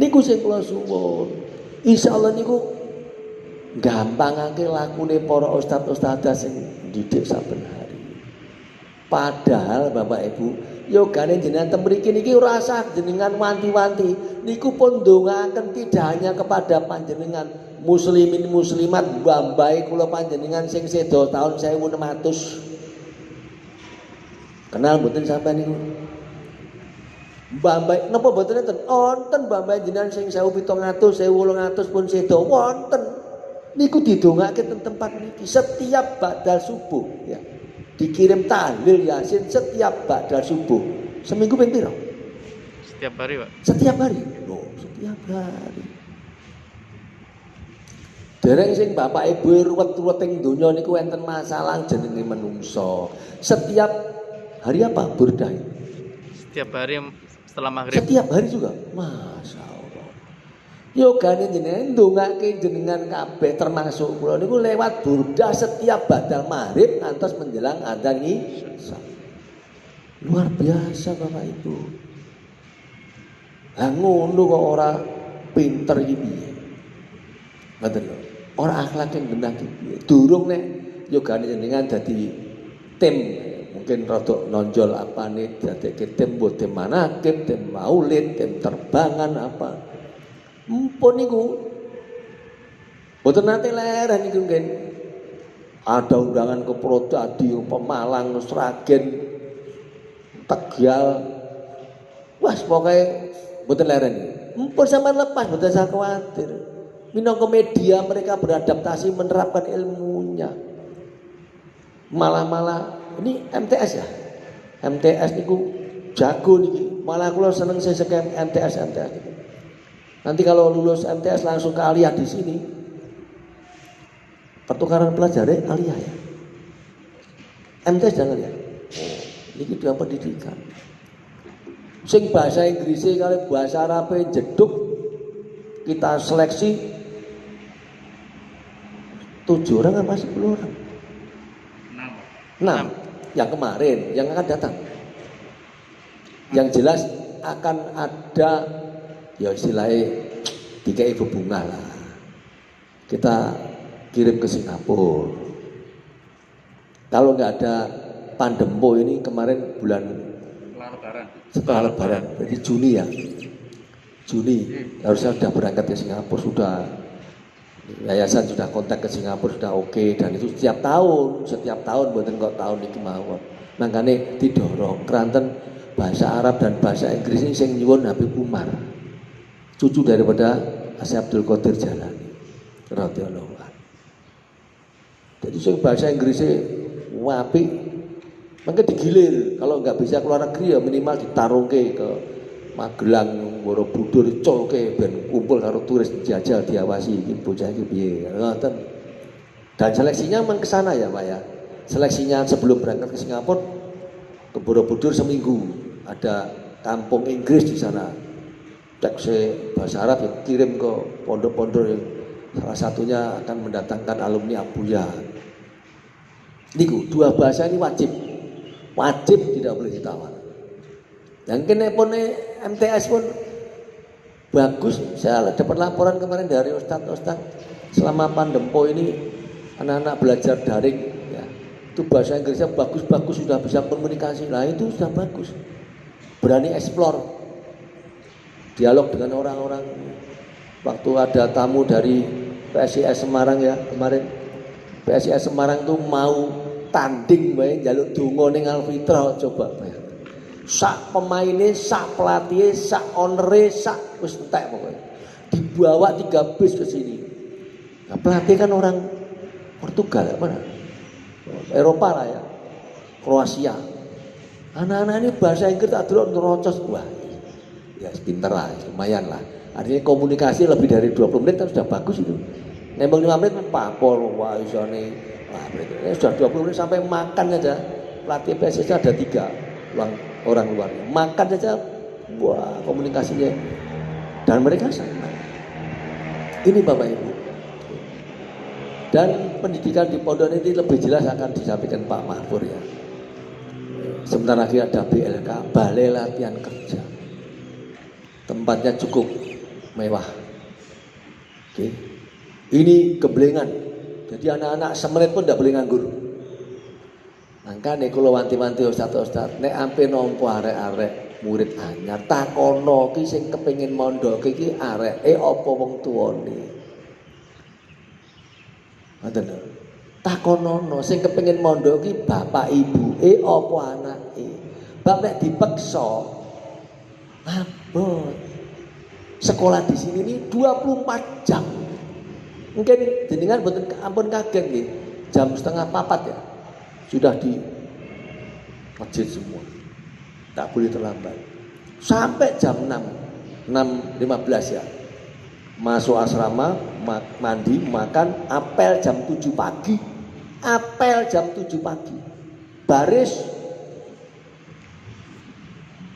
Niku sing kula suwun. Insyaallah niku gampangake lakune para ustaz-ustadzah sing didik saben hari. Padahal Bapak Ibu yogane jenengan teng mriki niki ora usah jenengan wanti-wanti. Niku pun ndongaaken tidak hanya kepada panjenengan muslimin muslimat mbambahe kula panjenengan sing sedo tahun 1600. Kenal mboten sampean niku? Mbambahe napa mboten enten? Wonten mbambahe jenengan sing 1700, 1800 pun sedo wonten. Niku didongake teng tempat niki setiap ba'dal subuh ya. Dikirim tahlil Yasin setiap ba'dal subuh. Seminggu ping pira? Setiap hari, Pak. Setiap hari. Loh, setiap hari. Dereng sing Bapak Ibu ruwet-ruwet ing donya niku enten masalah jenenge menungso. Setiap hari apa? Burdah. Setiap hari setelah maghrib. Setiap hari juga. Masya Allah. Yogane jenengan ndongake jenengan kabeh termasuk kula niku lewat burdah setiap badal maghrib ngantos menjelang adzan isya. Luar biasa Bapak Ibu. Lah ngono kok ora pinter iki piye? Ngoten lho. Ora akhlak yang genah iki piye? Durung nek yogane jenengan dadi tim mungkin rada nonjol apane dadekke tim mbok tim manakib, tim maulid, tim terbangan apa. Mumpun niku mboten nate leren niku ngen. Ada undangan ke Prodadi, Pemalang, Sragen, Tegal. Wes pokoke mboten leren. Mumpun sampean lepas mboten usah kuwatir. Minangka media mereka beradaptasi menerapkan ilmunya. Malah ini MTS ya. MTS niku jago niki. Malah kula seneng sesek MTS niku. Nanti kalau lulus MTS langsung ke aliyah di sini. Pertukaran pelajar aliyah ya. MTS jangan ya. Oh, ini dalam pendidikan. Sing bahasa Inggrisnya kali bahasa Arabnya jeduk, kita seleksi 7 orang apa 10 orang? 6. Yang kemarin, yang akan datang. Yang jelas akan ada, ya istilahnya dikai bunga lah. Kita kirim ke Singapura. Kalau nggak ada pandempo ini kemarin bulan setelah Lebaran, jadi Juni ya. Juni harusnya sudah berangkat ke Singapura, sudah yayasan sudah kontak ke Singapura, sudah oke, dan itu setiap tahun buatan kok tahun ini mawon. Makanya didorong keranten bahasa Arab dan bahasa Inggris ini sing nyuwun Habib Umar, cucu daripada Asy Abdul Qadir Jalani radhiyallahu anhu. Jadi sing bahasa Inggrisnya apik, maka digilir. Kalau nggak bisa keluar negeri ya minimal ditarungke ke Magelang, Borobudur, colke ben kumpul karo turis jajal diawasi iki bocah iki piye. Ngoten. Dan seleksinya memang ke sana ya, Pak ya. Seleksinya sebelum berangkat ke Singapura ke Borobudur seminggu. Ada kampung Inggris di sana. Teks bahasa Arab yang kirim ke pondok-pondok yang salah satunya akan mendatangkan alumni Abuya. Niku dua bahasa ini wajib tidak boleh ditawar. Yang kene pun MTS pun bagus. Saya dapat laporan kemarin dari Ustadz selama pandempo ini anak-anak belajar daring ya, itu bahasa Inggrisnya bagus sudah bisa komunikasi. Nah itu sudah bagus, berani eksplor, dialog dengan orang-orang. Waktu ada tamu dari PSIS Semarang ya kemarin, PSIS Semarang tuh mau tanding bae njaluk donga ning Alfitra, coba bayang. Sak pemainnya, sak pelatihnya, sak ownernya, sak wis entek pokoknya. Dibawa 3 bis ke sini. Nah, pelatih kan orang Portugal mana? Eropa lah ya. Kroasia. Anak-anak ini bahasa Inggris tak delok nerocos. Wah. Ya pinter lah, lumayan lah. Artinya komunikasi lebih dari 20 menit kan sudah bagus itu. Nembang 5 menit papor, wah isone. Wah, ini sudah 20 menit sampai makan aja. Pelatih PSIS ada 3 orang luarnya. Makan saja, wah komunikasinya. Dan mereka senang. Ini Bapak Ibu. Dan pendidikan di pondok ini lebih jelas akan disampaikan Pak Mahfur ya. Sebentar lagi ada BLK, Balai Latihan Kerja. Tempatnya cukup mewah. Oke. Ini geblengan. Jadi anak-anak semenit pun tidak boleh nganggur. Mangkane kula wanti-wanti ustaz-ustaz, nek ampe nampa arek-arek murid anyar takono ki sing kepengin mondok iki areke apa wong tuane. Ngoten lho. Takonono sing kepengin mondok ki bapak ibuke apa anake. Bab nek dipeksa abot. Sekolah di sini ini 24 jam. Mungkin jenengan mboten ampun kaget nggih. Jam 3:30 ya. Sudah di masjid semua, tak boleh terlambat sampai jam 6:15 ya, masuk asrama, mandi, makan, apel jam 7 pagi, baris,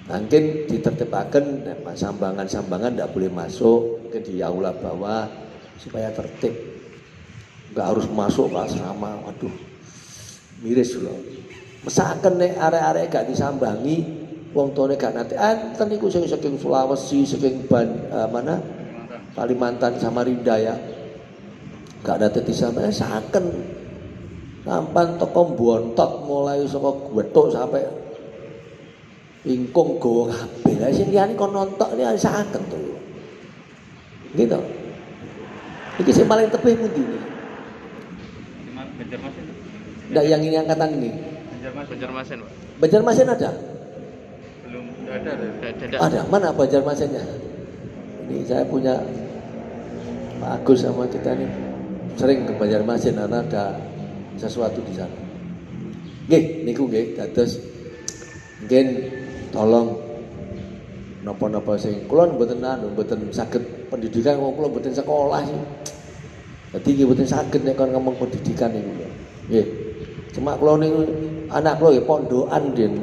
mungkin ditertibakan, sambangan tidak boleh masuk, mungkin di aula bawah supaya tertib, nggak harus masuk ke asrama, waduh. Miris lho. Mesaken nek arek-arek gak disambangi, wong tuane gak nanti enten niku sing saking Sulawesi, saking Kalimantan, Samarinda ya. Gak nanti disambangi saken. Sampan teko bontot mulai saka gwethuk sampai ingkung gawa kabeh. Lah sing liyane kon nontok ini saken to. Gitu. Iki sing paling tebih pundi iki? Enggak, yang ini angkatan ini. Banjarmasin, Pak. Banjarmasin ada? Belum ada. Ada. Mana Banjarmasinnya? Ini saya punya Pak Agus sama kita ini sering ke Banjarmasin karena ada sesuatu di sana. Nggih, niku nggih, dados mungkin tolong napa-napa sing kula mboten saged pendidikan, kula mboten sekolah sih. Dadi nggih mboten saged nek kon ngomong pendidikan niku. Nggih. Cuma kalau nih anak lo ya pondokan din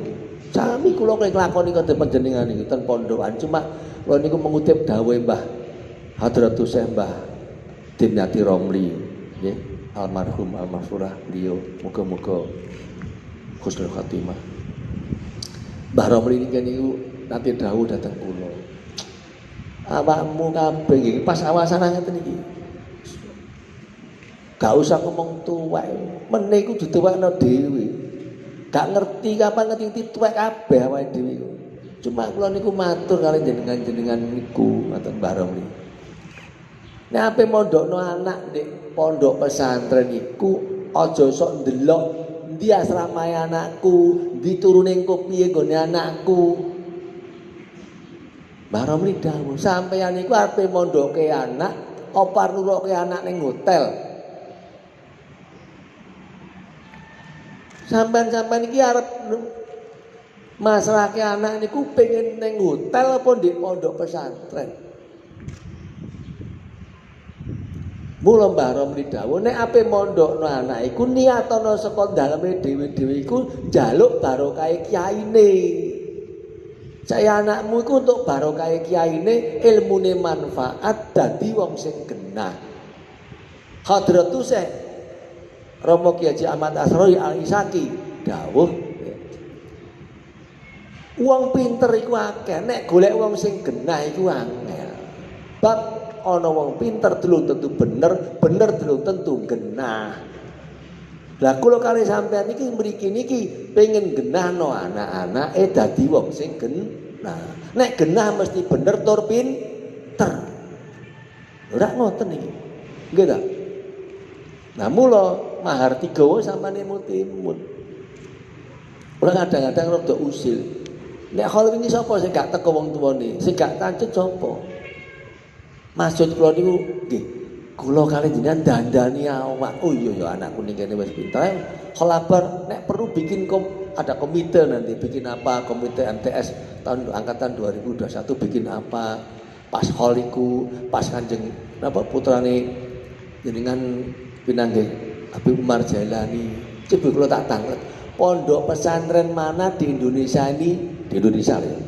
Sami kula nglakoni kate panjenengan niku ten pondokan, cuma kula niku mengutip dawuhe Mbah Hadratus Syekh Mbah Dimyati Romli, nggih, almarhum almarhumah beliau, muga-muga husnul khatimah. Mbah Romli niku nate dawuh dhateng kula. Awakmu kabeh iki pas awasan ngeten iki. Gak usah ngomong tuwek, meneh iku dituwekno dhewe. Gak ngerti kapan ngerti tuwek kabeh awake dhewe iku. Cuma kula niku matur kali jenengan-jenengan niku ngoten Mbah Romli. Nek ape mondokno anak ndek pondok pesantren iku aja sok ndelok ndi asramae anakku, ndi turune engko piye gone anakku. Mbah Romli dawuh, sampeyan iku ape mondoke anak apa nuruke anak ning hotel? Sampeyan iki arep masalahke anak niku pengen ning hotel apa ndek pondok pesantren. Mula Mbah Romli dawuh nek ape mondokno anak iku niatono saka daleme dhewe-dhewe iku njaluk barokah kiyaine. Saya anakmu iku untuk barokah kiyaine, ilmune manfaat dadi wong sing genah. Hadratus Syekh Romo Ki Haji Ahmad Asrori Al-Isaki dawuh, wong pinter iku akeh, nek golek wong sing genah iku angel. Bab ana wong pinter delok tentu bener, bener delok tentu genah. Lah kula kali sampean iki mriki niki pengen genahno anak-anake dadi wong sing genah. Nek genah mesti bener tur pinter. Ora ngoten iki. Nggih ta? Nah mula mahar tigawa sampeyan mutimun. Ora kadang-kadang rada usil. Nek hal wingi sapa sing gak teko wong tuwane, sing gak tancet sapa? Maksud kula niku nggih, kula kali jenengan dandani awak. Oh iya ya anakku ning kene wis pinter. Kholabar nek perlu bikin ada komite nanti bikin apa, komite MTS tahun angkatan 2021 bikin apa? Pas holiku, pas Kanjeng napa putrane jenengan pinanggih Habib Umar Jailani. Coba kula tak tanglet. Pondok pesantren mana di Indonesia ini? Di Indonesia ya.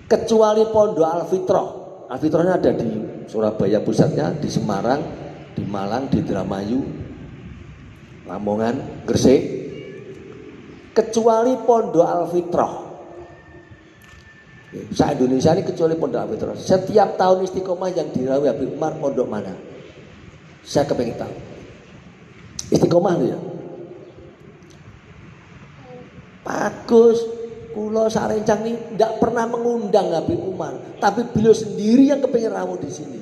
Kecuali Pondok Al-Fitrah. Al-Fitrahnya ada di Surabaya pusatnya, di Semarang, di Malang, di Indramayu, Lamongan, Gresik. Kecuali Pondok Al-Fitrah. Se-Indonesia ini kecuali Pondok Al-Fitrah. Setiap tahun istiqomah yang dirawih Habib Umar pondok mana? Saya kepengen tahu. Istiqomah itu ya. Bagus. Kula Sarencang ini tidak pernah mengundang Habib Umar, tapi beliau sendiri yang kepengen rawuh di sini.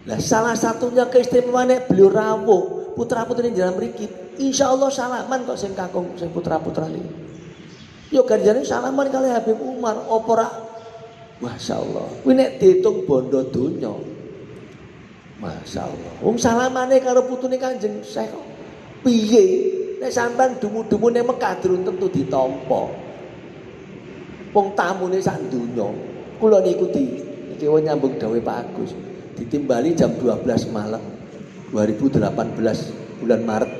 Nah, salah satunya keistimewaannya beliau rawuh putra-putri di dalam mriki. Insya Allah salaman kok sing kakung sing putra-putra ini. Yo ganjane salaman kali Habib Umar opera. Masya Allah. Kuwi nek diitung bondo donya. Masya Allah. Wong salamane karo putune Kanjeng Syekh. Piye? Nek sampean dumu-dumu ning Mekah durung tentu ditampa. Wong tamune sak donya. Kula niku iki nyambung dawuh Pak Agus. Ditimbali jam 12 malam 2018 bulan Maret.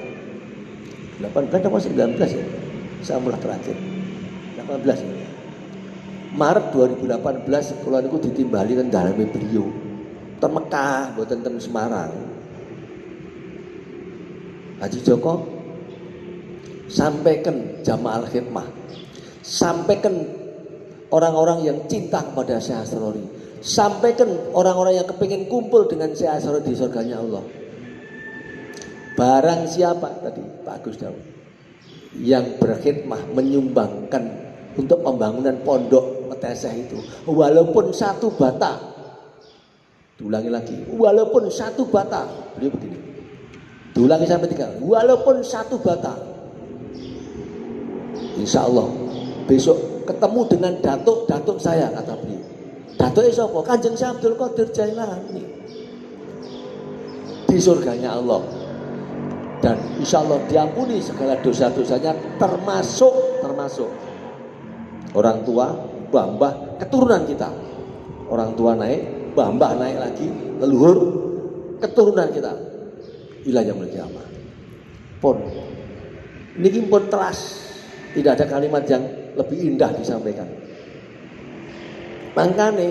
18 apa 19 ya? Saya mulai terakhir. 18 ya. Maret 2018 kula niku ditimbali ten daleme beliau. Ten Mekah, mboten ten Semarang. Haji Joko sampaikan jamaah khidmah. Sampaikan orang-orang yang cinta kepada Syekh Asrori. Sampaikan orang-orang yang kepingin kumpul dengan Syekh Asrori di surganya Allah. Barang siapa tadi Pak Agus Dawud yang berkhidmah menyumbangkan untuk pembangunan pondok Meteseh itu, walaupun satu bata, diulangi lagi, walaupun satu bata, beliau begini, diulangi sampai 3, walaupun satu bata, insya Allah besok ketemu dengan datuk saya, kata beliau. Datuk sapa? Kanjeng Syekh Abdul Qadir Jailani di surganya Allah. Dan insya Allah diampuni segala dosa-dosanya, termasuk orang tua, mbah, keturunan kita. Orang tua naik, mbah naik lagi, leluhur, keturunan kita. Ila yaumil qiyamah. Pun niki pun telas, tidak ada kalimat yang lebih indah disampaikan. Makanya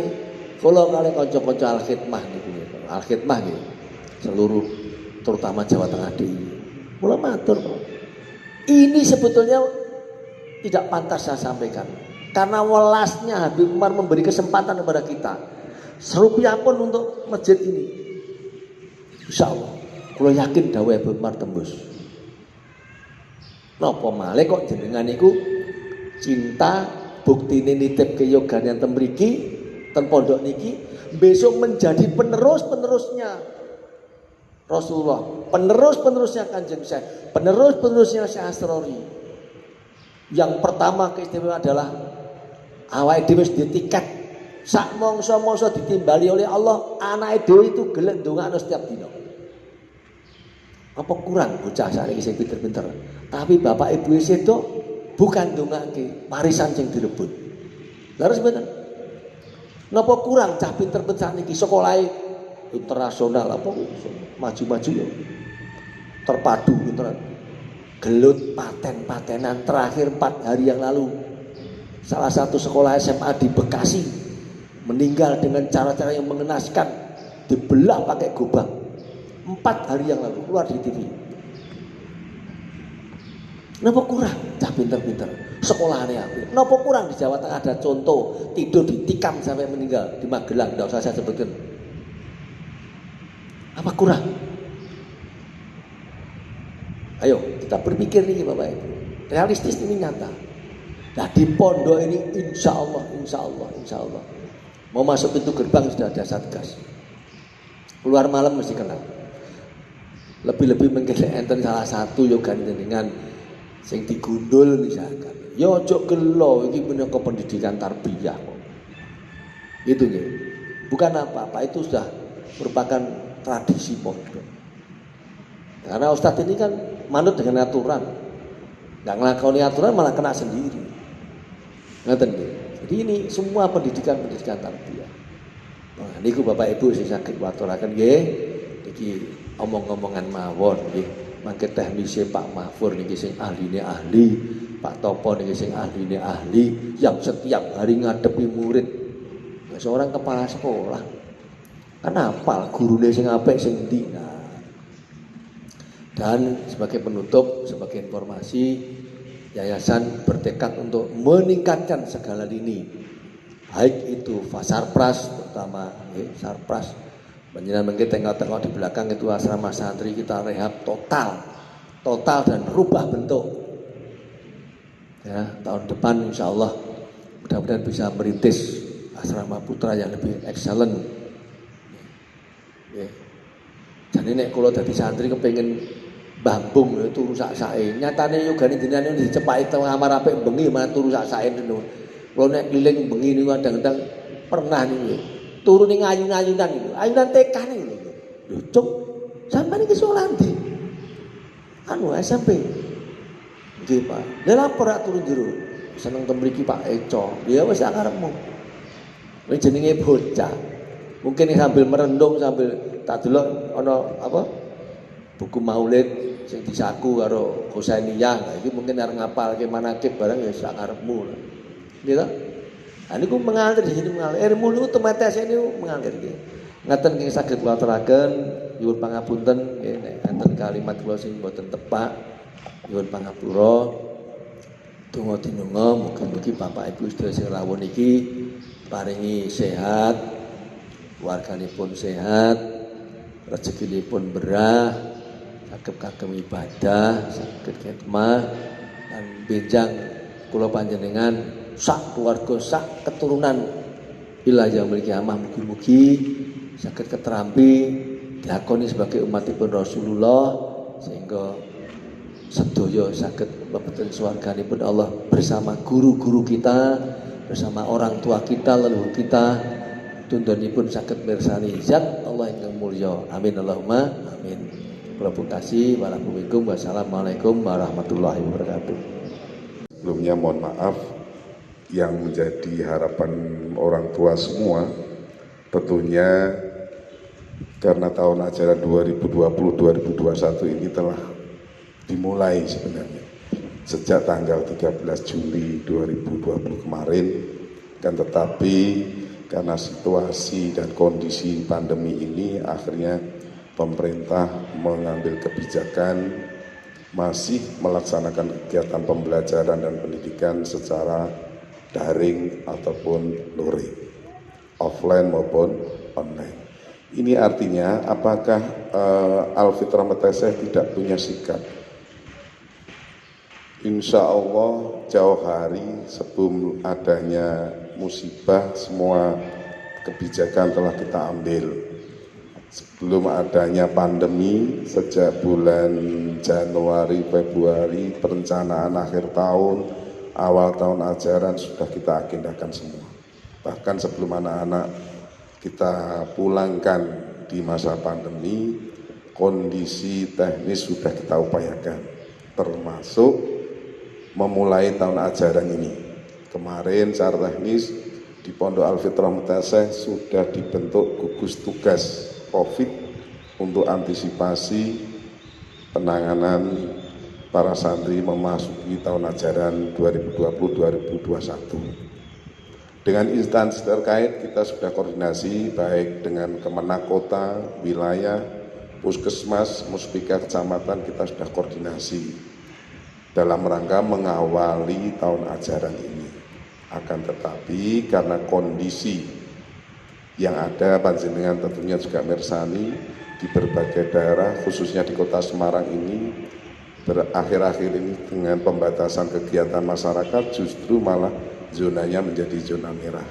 kalau kalian konco-konco al-khidmah niku, al-khidmah nggih seluruh terutama Jawa Tengah ini. Mula matur. Ini sebetulnya tidak pantas saya sampaikan. Karena welasnya Habib Umar memberi kesempatan kepada kita. Serupiah pun untuk masjid ini. Insya Allah. Kalau yakin dawuh Habib Umar tembus. Napa malih kok jenengan niku cinta buktine nitip ke yogane ten mriki ten pondok niki besok menjadi penerusnya Rasulullah, penerusnya Kanjeng Syekh, penerusnya Syekh Asrori. Yang pertama keistimewaan adalah awake dhewe di tiket sak mongso-mongso ditimbali oleh Allah, anake dhewe itu gelem ndongakno setiap dina. Apa kurang bocah sakniki sing pinter-pinter. Tapi bapak ibu sedo bukan ndongake warisan sing direbut. Laras mboten. Napa kurang cah pinter-pinter sakniki sekolahe internasional apa maju-maju ya. Terpadu internet. Gelut paten-patenan terakhir 4 hari yang lalu. Salah satu sekolah SMA di Bekasi meninggal dengan cara-cara yang mengenaskan, dibelah pakai gobang. 4 hari yang lalu keluar di TV. Napa kurang cah pinter-pinter sekolahnya apa? Napa kurang di Jawa Tengah ada contoh tidur ditikam sampai meninggal di Magelang, tidak usah saya sebutkan. Apa kurang? Ayo kita berpikir nih Bapak Ibu. Realistis ini nyata. Nah di pondok ini insya Allah mau masuk pintu gerbang sudah ada satgas. Keluar malam mesti kenal. Lebih-lebih mungkin enten salah satu yoga dengan sing digundul misalkan. Yo ojo gelo iki menika pendidikan tarbiyah kok. Itu nggih. Bukan apa-apa, itu sudah merupakan tradisi pondok. Karena ustadz ini kan manut dengan aturan. Enggak nglakoni aturan malah kena sendiri. Ngoten nggih. Jadi ini semua pendidikan tarbiyah. Nah, niku Bapak Ibu sing saged waturaken nggih. Iki omong-omongan mawon nggih. Mangke teknisi Pak Mahfur niki sing ahline ahli, Pak Topo niki sing ahline ahli yang setiap hari ngadepi murid. Seorang kepala sekolah. Kenapa gurune sing apik sing ndi? Dan sebagai penutup, sebagai informasi, yayasan bertekad untuk meningkatkan segala lini, baik itu Sarpras terutama Sarpras. Panjenengan mungkin tengok-tengok di belakang itu asrama santri kita rehab total dan rubah bentuk. Ya, tahun depan insya Allah mudah-mudahan bisa merintis asrama putra yang lebih excellent. Ya. Jadi nek kula dadi santri kepengin bambung itu rusak sae. Nyatane yogane jenengan dicepaki teng kamar apik bengi malah turu sak sae niku. Kula nek keliling bengi niku kadang-kadang pernah niku. Turu ning ayun-ayunan niku. Ayunan TK niku lho. Lho, Cuk. Sampeyan iki sekolah ndi? Anu SMP. Nggih, Pak. Lah lapor rak turu jero. Seneng ten mriki Pak Eco. Ya wis sak karepmu. Kuwi jenenge bocah. Mungkin sambil merendung sambil tak delok ana apa? Buku maulid sing disaku karo Husainiyah. Nah, iki mungkin arep ngapalke manakib barang ya sak karepmu. Nggih ta? Nah niku mengalir di sini mengalir. Ilmu niku temetes niku mengalir nggih. Ngaten nggih saged kula aturaken nyuwun pangapunten nggih nek enten kalimat kula sing boten tepak. Nyuwun pangapura. Donga dinunga mugi-mugi Bapak Ibu sedaya sing rawuh niki paringi sehat, warganipun sehat, rezekinipun berah, saged kagem ibadah, saged khidmah lan benjang kula panjenengan sak keluarga sak keturunan ila yaumil kiamah mugi-mugi saged keterampi diakoni sebagai umatipun Rasulullah sehingga sedaya saged mlebeten swarganipun Allah bersama guru-guru kita, bersama orang tua kita, leluhur kita, tundhanipun saged mirsani zat Allah ingkang mulya. Amin Allahumma amin. Kula pungkasi wassalamualaikum warahmatullahi wabarakatuh. Sebelumnya mohon maaf yang menjadi harapan orang tua semua tentunya karena tahun ajaran 2020-2021 ini telah dimulai sebenarnya. sejak tanggal 13 Juli 2020 kemarin, kan tetapi karena situasi dan kondisi pandemi ini akhirnya pemerintah mengambil kebijakan masih melaksanakan kegiatan pembelajaran dan pendidikan secara daring ataupun luring, offline maupun online. Ini artinya apakah Al-Fitrah Meteseh tidak punya sikap? Insya Allah jauh hari sebelum adanya musibah semua kebijakan telah kita ambil. Sebelum adanya pandemi sejak bulan Januari, Februari, perencanaan akhir tahun, awal tahun ajaran sudah kita agendakan semua. Bahkan sebelum anak-anak kita pulangkan di masa pandemi, kondisi teknis sudah kita upayakan, termasuk memulai tahun ajaran ini. Kemarin secara teknis di Pondok Al-Fitrah Meteseh sudah dibentuk gugus tugas COVID untuk antisipasi penanganan para santri memasuki tahun ajaran 2020-2021. Dengan instansi terkait kita sudah koordinasi baik dengan Kemenak Kota, wilayah, Puskesmas, Muspika Kecamatan, kita sudah koordinasi dalam rangka mengawali tahun ajaran ini. Akan tetapi karena kondisi yang ada, panjenengan tentunya juga mirsani di berbagai daerah, khususnya di Kota Semarang ini, berakhir-akhir ini dengan pembatasan kegiatan masyarakat justru malah zonanya menjadi zona merah.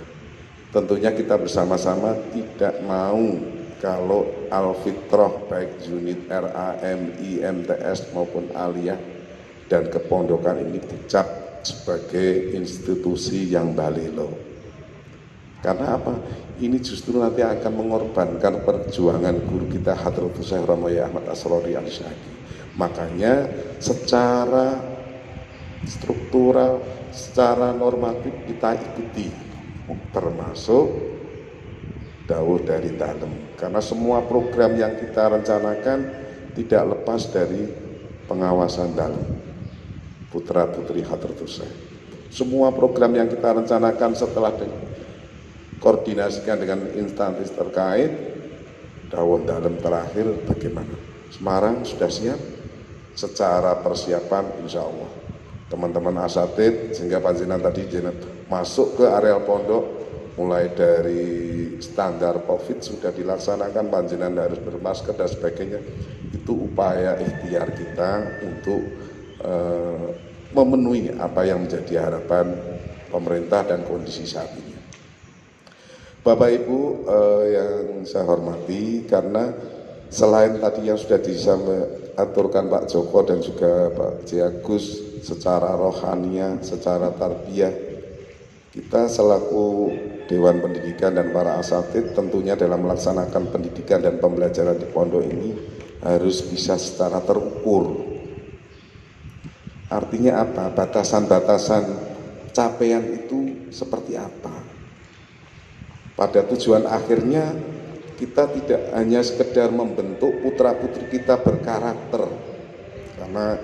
Tentunya kita bersama-sama tidak mau kalau Al-Fitrah baik unit RAM, IMTS maupun Aliyah dan kepondokan ini dicap sebagai institusi yang balelo. Karena apa? Ini justru nanti akan mengorbankan perjuangan guru kita Hadratus Syekh Romoya Ahmad Asrori Al-Syaki. Makanya secara struktural, secara normatif kita ikuti, termasuk dawuh dari dalam. Karena semua program yang kita rencanakan tidak lepas dari pengawasan dalam. Putra putri Hadratus Syekh. Semua program yang kita rencanakan setelah koordinasikan dengan instansi terkait, dawuh dalam terakhir bagaimana? Semarang sudah siap secara persiapan, insya Allah. Teman-teman asatid sehingga panjenengan tadi masuk ke areal pondok, mulai dari standar COVID sudah dilaksanakan, panjenengan harus bermasker dan sebagainya. Itu upaya ikhtiar kita untuk memenuhi apa yang menjadi harapan pemerintah dan kondisi saat ini. Bapak Ibu yang saya hormati, karena selain tadi yang sudah diaturkan Pak Joko dan juga Pak Agus secara rohania, secara tarbiyah, kita selaku Dewan Pendidikan dan para asatid tentunya dalam melaksanakan pendidikan dan pembelajaran di pondok ini harus bisa secara terukur. Artinya apa? Batasan-batasan capaian itu seperti apa? Pada tujuan akhirnya kita tidak hanya sekedar membentuk putra-putri kita berkarakter, karena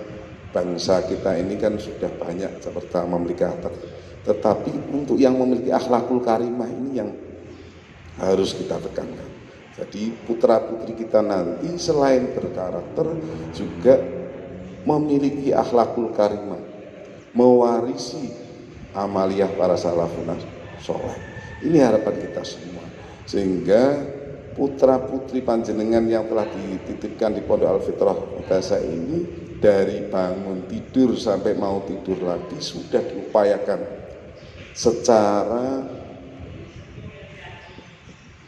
bangsa kita ini kan sudah banyak seperti memiliki karakter, tetapi untuk yang memiliki akhlakul karimah ini yang harus kita tekankan. Jadi putra-putri kita nanti selain berkarakter juga memiliki akhlakul karimah, mewarisi amaliyah para salafun saleh. Ini harapan kita semua, sehingga putra-putri panjenengan yang telah dititipkan di Pondok Al-Fitrah Meteseh ini dari bangun tidur sampai mau tidur lagi sudah diupayakan secara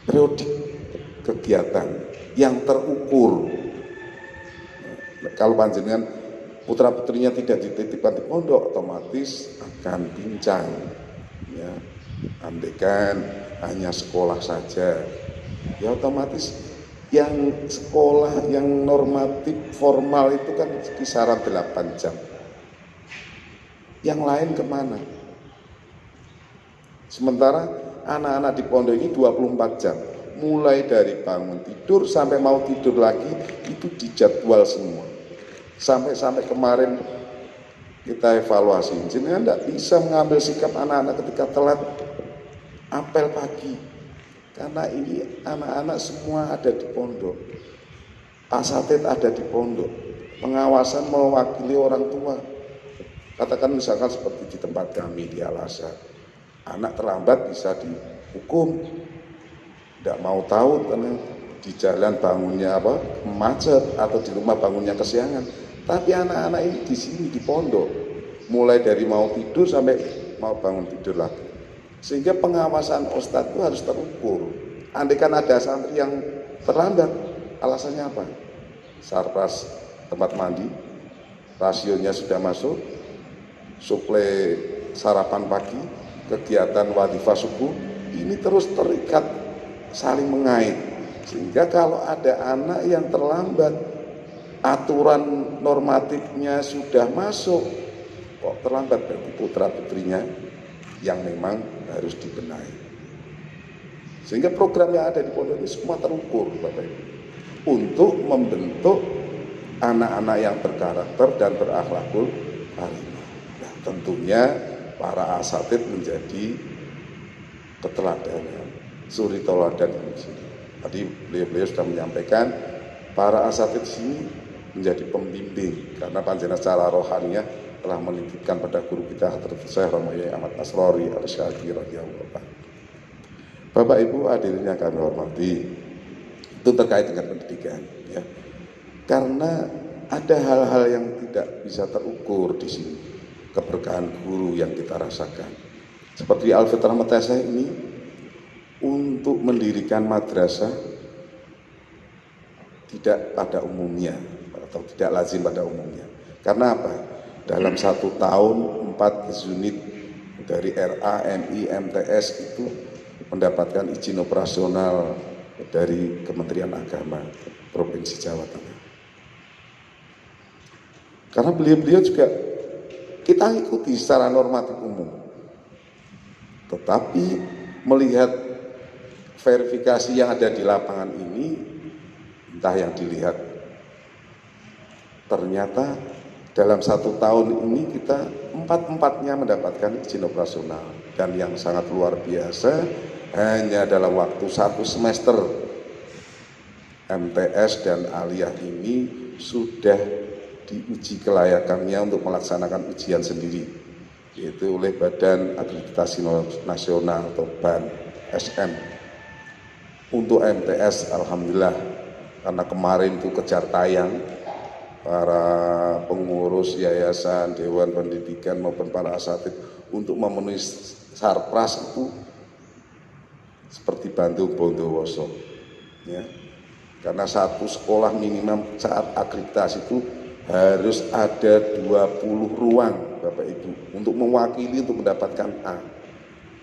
periodik kegiatan yang terukur. Kalau panjenengan putra-putrinya tidak dititipkan di pondok, otomatis akan pincang, ya. Andaikan hanya sekolah saja, ya otomatis yang sekolah yang normatif formal itu kan kisaran 8 jam. Yang lain kemana? Sementara anak-anak di pondok ini 24 jam, mulai dari bangun tidur sampai mau tidur lagi itu dijadwal semua. Sampai kemarin kita evaluasi. Jenengan tidak bisa mengambil sikap anak-anak ketika telat apel pagi, karena ini anak-anak semua ada di pondok, asatid ada di pondok, pengawasan mewakili orang tua. Katakan misalkan seperti di tempat kami di Al-Azhar, anak terlambat bisa dihukum, tidak mau tahu karena di jalan bangunnya macet atau di rumah bangunnya kesiangan. Tapi anak-anak ini di sini di pondok, mulai dari mau tidur sampai mau bangun tidur lagi. Sehingga pengawasan ustadz itu harus terukur. Andai kan ada santri yang terlambat, alasannya apa? Sarpras tempat mandi, rasionya sudah masuk, suplai sarapan pagi, kegiatan wadifah subuh, ini terus terikat saling mengait. Sehingga kalau ada anak yang terlambat, aturan normatifnya sudah masuk, kok terlambat, berarti putra putrinya yang memang harus dibenahi. Sehingga program yang ada di pondok ini semua terukur, Bapak Ibu, untuk membentuk anak-anak yang berkarakter dan berakhlakul karimah. Nah, tentunya para asatid menjadi keteladanan, suri toladan di sini. Tadi beliau sudah menyampaikan para asatid sini menjadi pembimbing, karena panjenengan secara rohaninya telah menitipkan pada guru kita Syekh Romaiyah Ahmad Asrori Al-Syaqi radhiyallahu anhu. Bapak Ibu hadirin yang kami hormati, itu terkait dengan pendidikan, ya. Karena ada hal-hal yang tidak bisa terukur di sini, keberkahan guru yang kita rasakan. Seperti Al-Fitrah Meteseh ini untuk mendirikan madrasah tidak pada umumnya atau tidak lazim pada umumnya. Karena apa? Dalam 1 tahun 4 unit dari RA, MI, MTS itu mendapatkan izin operasional dari Kementerian Agama Provinsi Jawa Tengah. Karena beliau juga kita ikuti secara normatif umum. Tetapi melihat verifikasi yang ada di lapangan ini, entah yang dilihat, ternyata dalam 1 tahun ini kita 4-4-nya mendapatkan izin operasional. Dan yang sangat luar biasa, hanya dalam waktu 1 semester MTS dan aliyah ini sudah diuji kelayakannya untuk melaksanakan ujian sendiri, yaitu oleh Badan Akreditasi Nasional atau BAN SM. Untuk MTS alhamdulillah, karena kemarin itu kejar tayang, para pengurus yayasan, dewan pendidikan maupun para asatid untuk memenuhi sarpras itu seperti Bandung Bondowoso, ya. Karena satu sekolah minimal saat akreditasi itu harus ada 20 ruang, Bapak Ibu, untuk mewakili untuk mendapatkan A.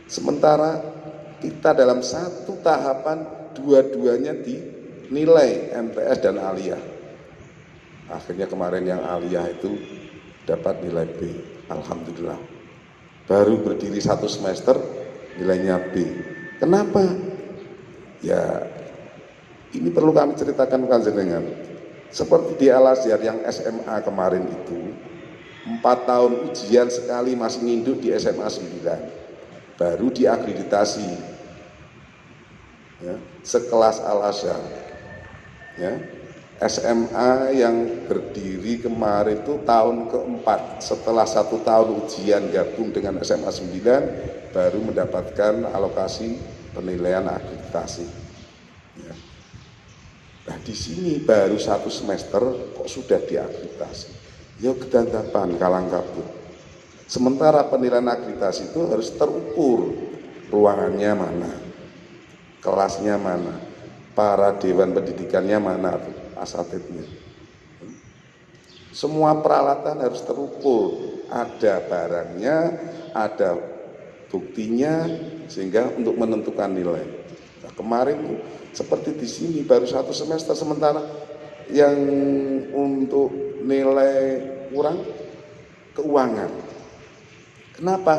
Sementara kita dalam 1 tahapan dua-duanya dinilai MTS dan aliyah. Akhirnya kemarin yang aliyah itu dapat nilai B, alhamdulillah. Baru berdiri 1 semester nilainya B. Kenapa? Ya, ini perlu kami ceritakan panjenengan. Seperti di Al-Azhar yang SMA kemarin itu, 4 tahun ujian sekali masih nginduk di SMA 9, baru diakreditasi, ya, sekelas Al-Azhar, ya. SMA yang berdiri kemarin itu tahun ke-4, setelah 1 tahun ujian gabung dengan SMA 9 baru mendapatkan alokasi penilaian akreditasi, ya. Nah di sini baru 1 semester kok sudah diakreditasi, ya kedandapan kalang kabut. Sementara penilaian akreditasi itu harus terukur, ruangannya mana, kelasnya mana, para dewan pendidikannya mana, asatidnya. Semua peralatan harus terukur, ada barangnya, ada buktinya, sehingga untuk menentukan nilai. Nah, kemarin seperti di sini baru 1 semester, sementara yang untuk nilai kurang keuangan. Kenapa?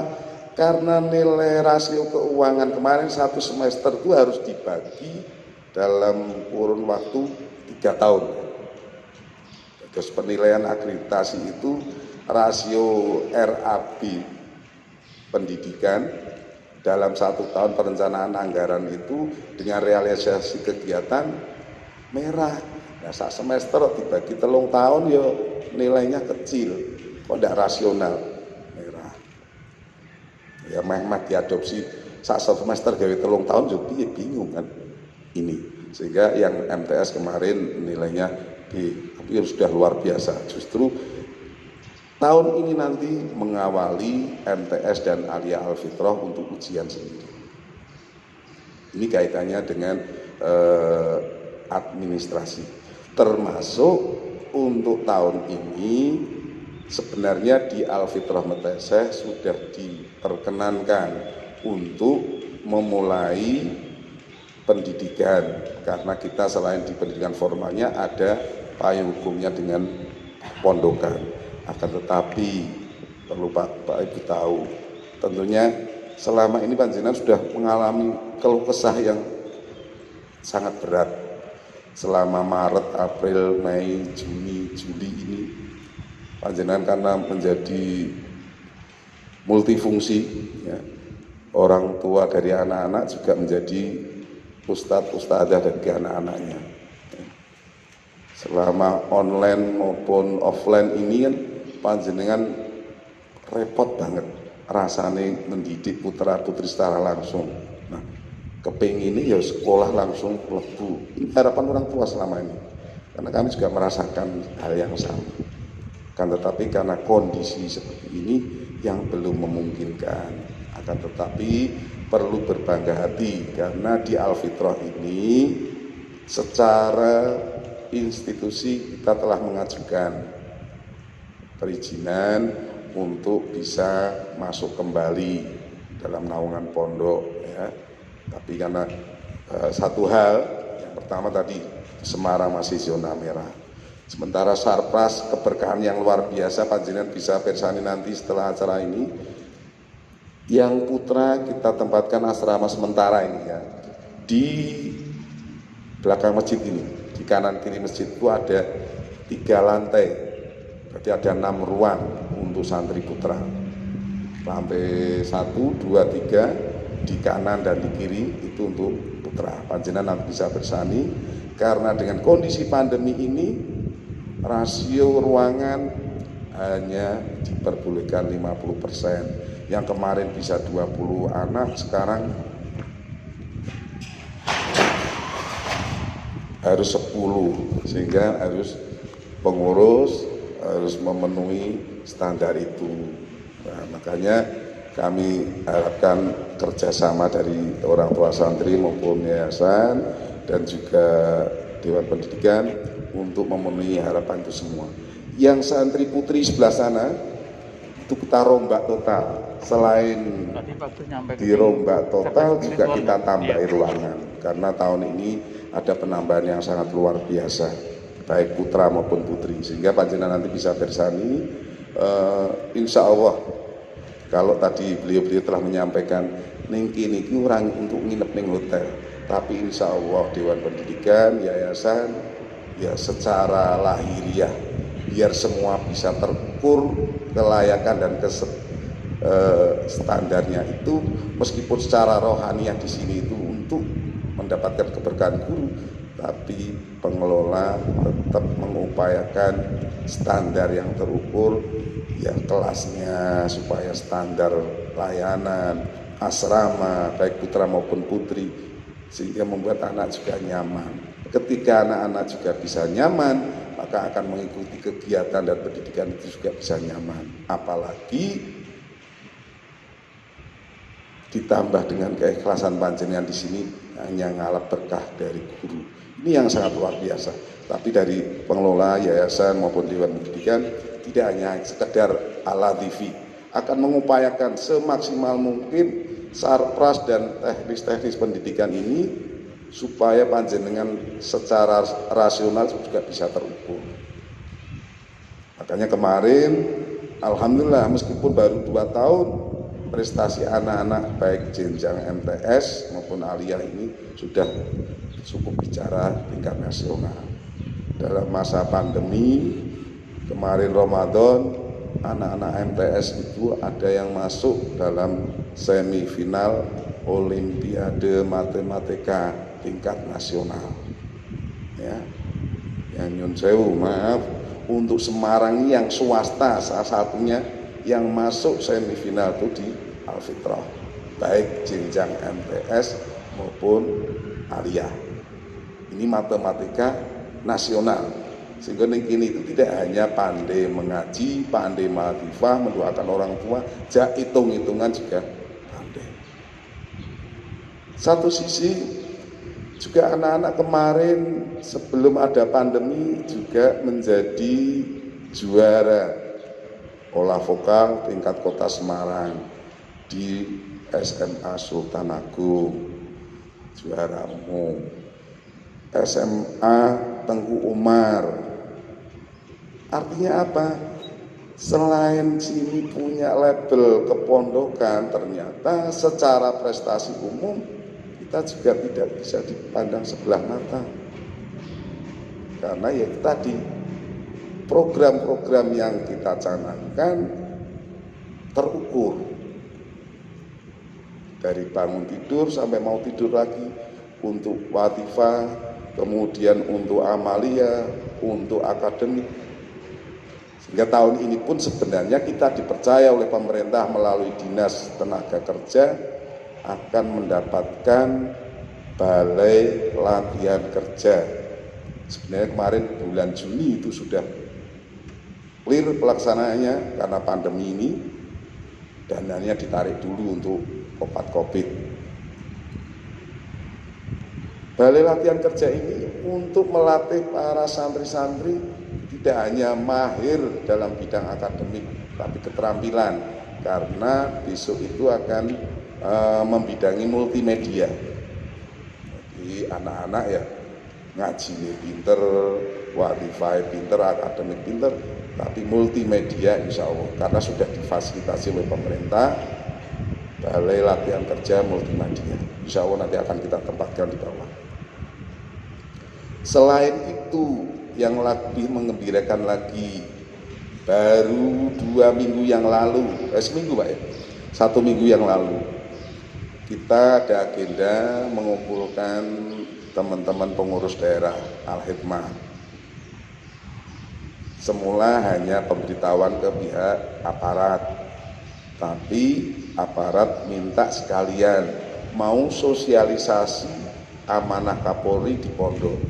Karena nilai rasio keuangan kemarin 1 semester itu harus dibagi dalam kurun waktu 3 tahun. Terus penilaian akreditasi itu rasio RAB pendidikan dalam 1 tahun perencanaan anggaran itu dengan realisasi kegiatan merah. Nah, saat semester dibagi 3 tahun ya nilainya kecil, kok tidak rasional, merah. Ya meh diadopsi saat semester gawe 3 tahun jadi bingung kan ini. Sehingga yang MTS kemarin nilainya B, tapi sudah luar biasa. Justru tahun ini nanti mengawali MTS dan Aliyah Al-Fitrah untuk ujian sendiri. Ini kaitannya dengan administrasi. Termasuk untuk tahun ini sebenarnya di Al-Fitrah Meteseh sudah diperkenankan untuk memulai pendidikan, karena kita selain di pendidikan formalnya ada payung hukumnya dengan pondokan. Akan tetapi perlu Pak Ibu tahu, tentunya selama ini panjenengan sudah mengalami keluh kesah yang sangat berat selama Maret, April, Mei, Juni, Juli ini. Panjenengan karena menjadi multifungsi, ya, orang tua dari anak-anak juga menjadi ustadz, ustadzah dari anak-anaknya. Selama online maupun offline ini kan panjenengan repot banget rasane mendidik putra putri secara langsung. Nah, kepingin ini ya sekolah langsung lebu. Ini harapan orang tua selama ini, karena kami juga merasakan hal yang sama. Kan tetapi karena kondisi seperti ini yang belum memungkinkan, akan tetapi perlu berbangga hati karena di Al-Fitrah ini secara institusi kita telah mengajukan perizinan untuk bisa masuk kembali dalam naungan pondok, ya. Tapi karena satu hal, yang pertama tadi Semarang masih zona merah. Sementara Sarpras keberkahan yang luar biasa panjenengan bisa persani nanti setelah acara ini. Yang putra kita tempatkan asrama sementara ini, ya, di belakang masjid ini, di kanan kiri masjid itu ada 3 lantai. Berarti ada 6 ruang untuk santri putra. Lantai 1, 2, 3 di kanan dan di kiri itu untuk putra. Panjenengan nanti bisa bersani karena dengan kondisi pandemi ini rasio ruangan hanya diperbolehkan 50%. Yang kemarin bisa 20 anak, sekarang harus 10, sehingga harus pengurus harus memenuhi standar itu. Nah, makanya kami harapkan kerjasama dari orang tua santri maupun yayasan dan juga Dewan Pendidikan untuk memenuhi harapan itu semua. Yang santri putri sebelah sana itu kita rombak total. Selain dirombak total juga kita tambahi ruangan karena tahun ini ada penambahan yang sangat luar biasa, baik putra maupun putri, sehingga panjenengan nanti bisa bersani. Insya Allah kalau tadi beliau-beliau telah menyampaikan niki orang untuk nginep ning hotel, tapi insya Allah Dewan Pendidikan, yayasan ya secara lahiriah biar semua bisa terukur kelayakan dan standarnya itu, meskipun secara rohaniah di sini itu untuk mendapatkan keberkahan guru, tapi pengelola tetap mengupayakan standar yang terukur, ya kelasnya supaya standar layanan asrama baik putra maupun putri, sehingga membuat anak juga nyaman. Ketika anak-anak juga bisa nyaman, maka akan mengikuti kegiatan dan pendidikan itu juga bisa nyaman. Apalagi ditambah dengan keikhlasan panjenengan di sini hanya ngalap berkah dari guru. Ini yang sangat luar biasa. Tapi dari pengelola yayasan maupun Dewan Pendidikan tidak hanya sekedar ala TV, akan mengupayakan semaksimal mungkin Sarpras dan teknis-teknis pendidikan ini supaya panjenengan secara rasional juga bisa terukur. Makanya kemarin alhamdulillah meskipun baru 2 tahun, prestasi anak-anak baik jenjang MTS maupun Aliyah ini sudah cukup bicara tingkat nasional. Dalam masa pandemi kemarin Ramadan anak-anak MTS itu ada yang masuk dalam semifinal Olimpiade Matematika tingkat nasional. Ya, yang nyun sewu, maaf, untuk Semarang yang swasta salah satunya yang masuk semifinal itu di Al-Fitrah, baik jenjang MTS maupun aliyah. Ini matematika nasional, sehingga kini itu tidak hanya pandai mengaji, pandai ma'rifah, mendoakan orang tua, hitung-hitungan juga pandai. Satu sisi juga anak-anak kemarin sebelum ada pandemi juga menjadi juara olah vokal tingkat kota Semarang di SMA Sultan Agung, juara umum. SMA Tengku Umar. Artinya apa? Selain sini punya label kepondokan, ternyata secara prestasi umum kita juga tidak bisa dipandang sebelah mata. Karena ya tadi, program-program yang kita canangkan terukur. Dari bangun tidur sampai mau tidur lagi, untuk watifah, kemudian untuk amalia, untuk akademik. Sehingga tahun ini pun sebenarnya kita dipercaya oleh pemerintah melalui Dinas Tenaga Kerja akan mendapatkan balai latihan kerja. Sebenarnya kemarin bulan Juni itu sudah clear pelaksanaannya, karena pandemi ini dananya ditarik dulu untuk obat COVID. Balai latihan kerja ini untuk melatih para santri-santri tidak hanya mahir dalam bidang akademik, tapi keterampilan, karena besok itu akan membidangi multimedia. Jadi anak-anak ya ngaji pinter, wadifai pinter, akademik pinter, tapi multimedia insya Allah, karena sudah difasilitasi oleh pemerintah balai latihan kerja multimedia. Insya Allah nanti akan kita tempatkan di bawah. Selain itu, yang lebih mengembirakan lagi, baru 2 minggu yang lalu, seminggu Pak ya, 1 minggu yang lalu, kita ada agenda mengumpulkan teman-teman pengurus daerah Al-Hikmah. Semula hanya pemberitahuan ke pihak aparat, tapi aparat minta sekalian mau sosialisasi amanah Kapolri di pondok.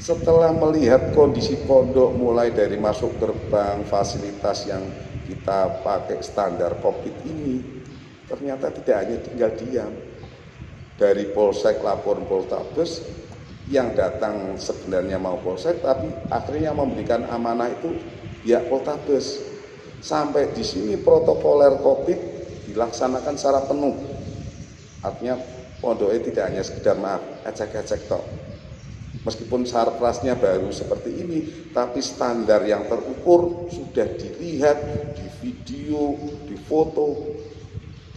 Setelah melihat kondisi pondok mulai dari masuk gerbang, fasilitas yang kita pakai standar COVID ini, ternyata tidak hanya tinggal diam. Dari Polsek lapor Poltabes, yang datang sebenarnya mau Polsek, tapi akhirnya memberikan amanah itu ya Poltabes. Sampai di sini protokoler COVID dilaksanakan secara penuh. Artinya pondoknya tidak hanya sekedar maaf, ecek-ecek tok. Meskipun sarprasnya baru seperti ini, tapi standar yang terukur sudah dilihat, di video, di foto,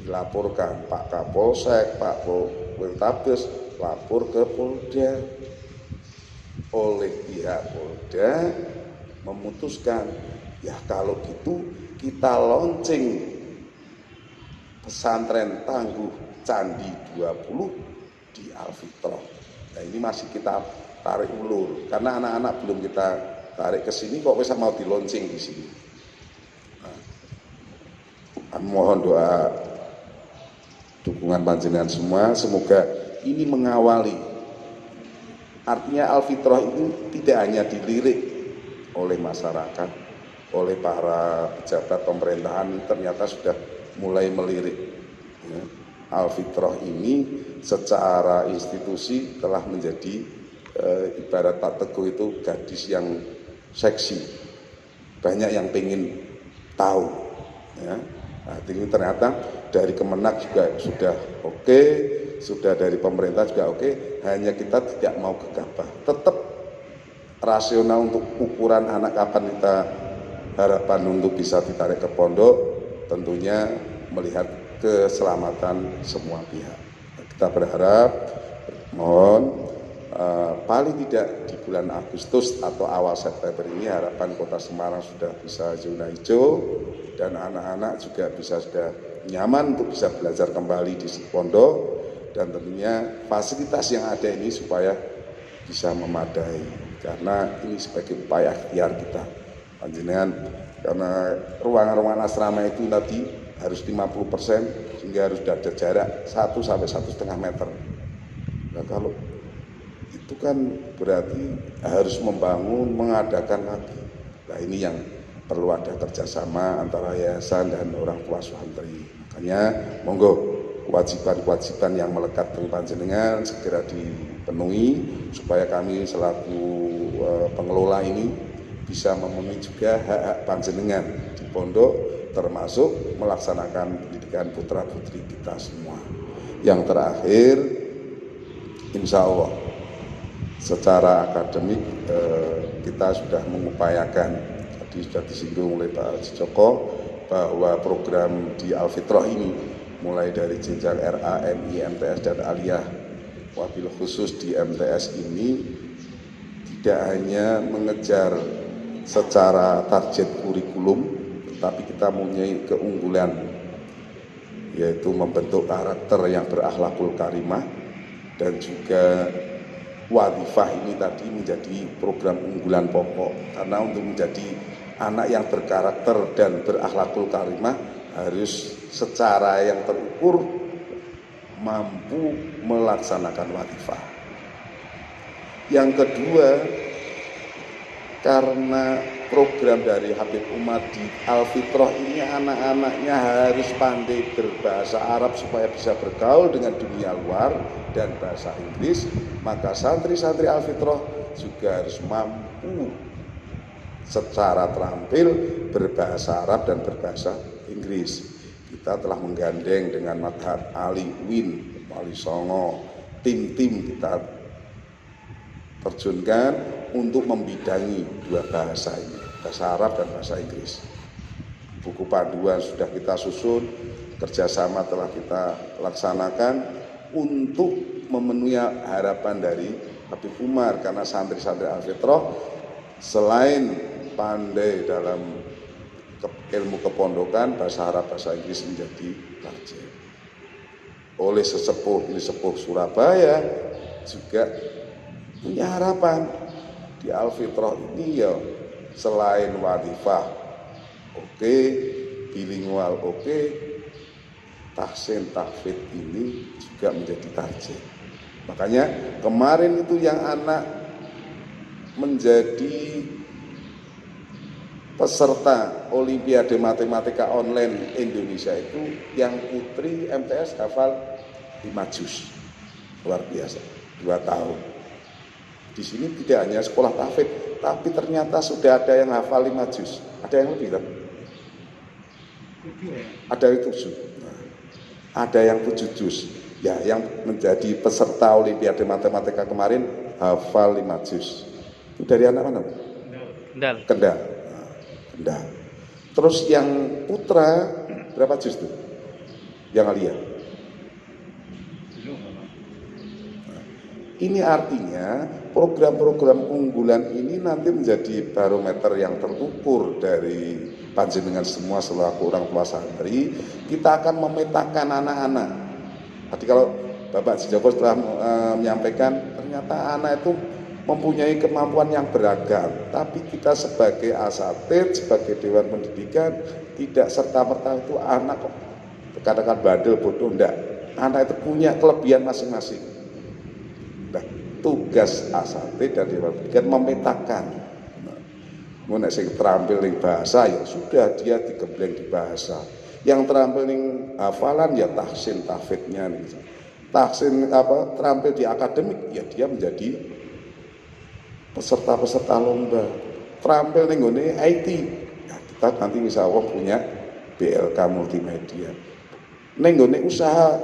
dilaporkan Pak Kapolsek, Pak Poltabes, lapor ke Polda. Oleh pihak Polda memutuskan, ya kalau gitu kita launching pesantren tangguh Candi 20 di Al-Fitrah. Nah ini masih kita tarik ulur, karena anak-anak belum kita tarik ke sini kok bisa mau di launching di sini. Nah, mohon doa dukungan panjenengan semua, semoga ini mengawali. Artinya Al-Fitrah itu tidak hanya dilirik oleh masyarakat, oleh para pejabat pemerintahan, ternyata sudah mulai melirik. Ya. Al-Fitrah ini secara institusi telah menjadi ibarat Pak Teguh itu gadis yang seksi, banyak yang pengen tahu. Ya. Nah, ini ternyata dari Kemenak juga sudah oke, sudah dari pemerintah juga oke, hanya kita tidak mau gegabah. Tetap rasional untuk ukuran anak kapan kita harapan untuk bisa ditarik ke pondok, tentunya melihat keselamatan semua pihak. Kita berharap, mohon paling tidak di bulan Agustus atau awal September ini harapan Kota Semarang sudah bisa zona hijau dan anak-anak juga bisa sudah nyaman untuk bisa belajar kembali di pondok, dan tentunya fasilitas yang ada ini supaya bisa memadai, karena ini sebagai upaya ikhtiar kita panjenengan, karena ruangan-ruangan asrama itu tadi harus 50% sehingga harus ada jarak 1 sampai 1,5 meter. Nah kalau itu kan berarti harus membangun, mengadakan lagi. Nah ini yang perlu ada kerjasama antara yayasan dan orang tua santri. Makanya monggo kewajiban-kewajiban yang melekat dengan panjenengan segera dipenuhi supaya kami selaku pengelola ini bisa memenuhi juga hak-hak panjenengan di pondok, termasuk melaksanakan pendidikan putra-putri kita semua. Yang terakhir, insya Allah secara akademik kita sudah mengupayakan, tadi sudah disinggung oleh Pak Haji Joko, bahwa program di Al-Fitrah ini mulai dari jenjang RA, MI, MTS, dan Aliyah, wabil khusus di MTS ini tidak hanya mengejar secara target kurikulum, tetapi kita mempunyai keunggulan, yaitu membentuk karakter yang berakhlakul karimah, dan juga wadifah ini tadi menjadi program unggulan pokok, karena untuk menjadi anak yang berkarakter dan berakhlakul karimah harus secara yang terukur mampu melaksanakan wadifah. Yang kedua, karena program dari Habib Umar di Al-Fitrah ini anak-anaknya harus pandai berbahasa Arab supaya bisa bergaul dengan dunia luar dan bahasa Inggris, maka santri-santri Al-Fitrah juga harus mampu secara terampil berbahasa Arab dan berbahasa Inggris. Kita telah menggandeng dengan Madhab Ali Win, Wali Songo, tim-tim kita terjunkan untuk membidangi dua bahasa ini, bahasa Arab dan bahasa Inggris. Buku panduan sudah kita susun, kerjasama telah kita laksanakan untuk memenuhi harapan dari Habib Umar, karena santri-santri Al-Fitrah selain pandai dalam ilmu kepondokan, bahasa Arab, bahasa Inggris menjadi target. Oleh sesepuh ini, sepuh Surabaya juga punya harapan di Al-Fitrah ini ya, selain wadifah oke, bilingual oke, tahsin tahfidz ini juga menjadi target. Makanya kemarin itu yang anak menjadi peserta Olimpiade Matematika Online Indonesia itu yang putri MTS hafal 5 juz, luar biasa, 2 tahun. Di sini tidak hanya sekolah tahfidz, tapi ternyata sudah ada yang hafal 5 juz, ada yang lebih kan? Ada yang 7, ada yang 7 juz. Ya, yang menjadi peserta Olimpiade Matematika kemarin hafal 5 juz. Itu dari anak mana? Kendal. Kendal. Kendal. Terus yang putra berapa juz tuh? Yang Alia? Ini artinya program-program unggulan ini nanti menjadi barometer yang terukur dari panjenengan semua selaku orang tua santri. Kita akan memetakan anak-anak. Tadi kalau Bapak Haji Joko telah menyampaikan, ternyata anak itu mempunyai kemampuan yang beragam, tapi kita sebagai asatidz, sebagai Dewan Pendidikan tidak serta-merta itu anak katakan bandel, bodoh, enggak. Anak itu punya kelebihan masing-masing. Nah, tugas asatidz dan Dewan Pendidikan memetakan. Mau nek sing terampil ning bahasa ya sudah, dia digembleng di bahasa. Yang terampil ning hafalan ya tahsin tahfidznya nih. Tahsin terampil di akademik ya dia menjadi peserta-peserta lomba. Terampil ning ngene IT. Ya, kita nanti insya Allah punya BLK multimedia. Ning ngene usaha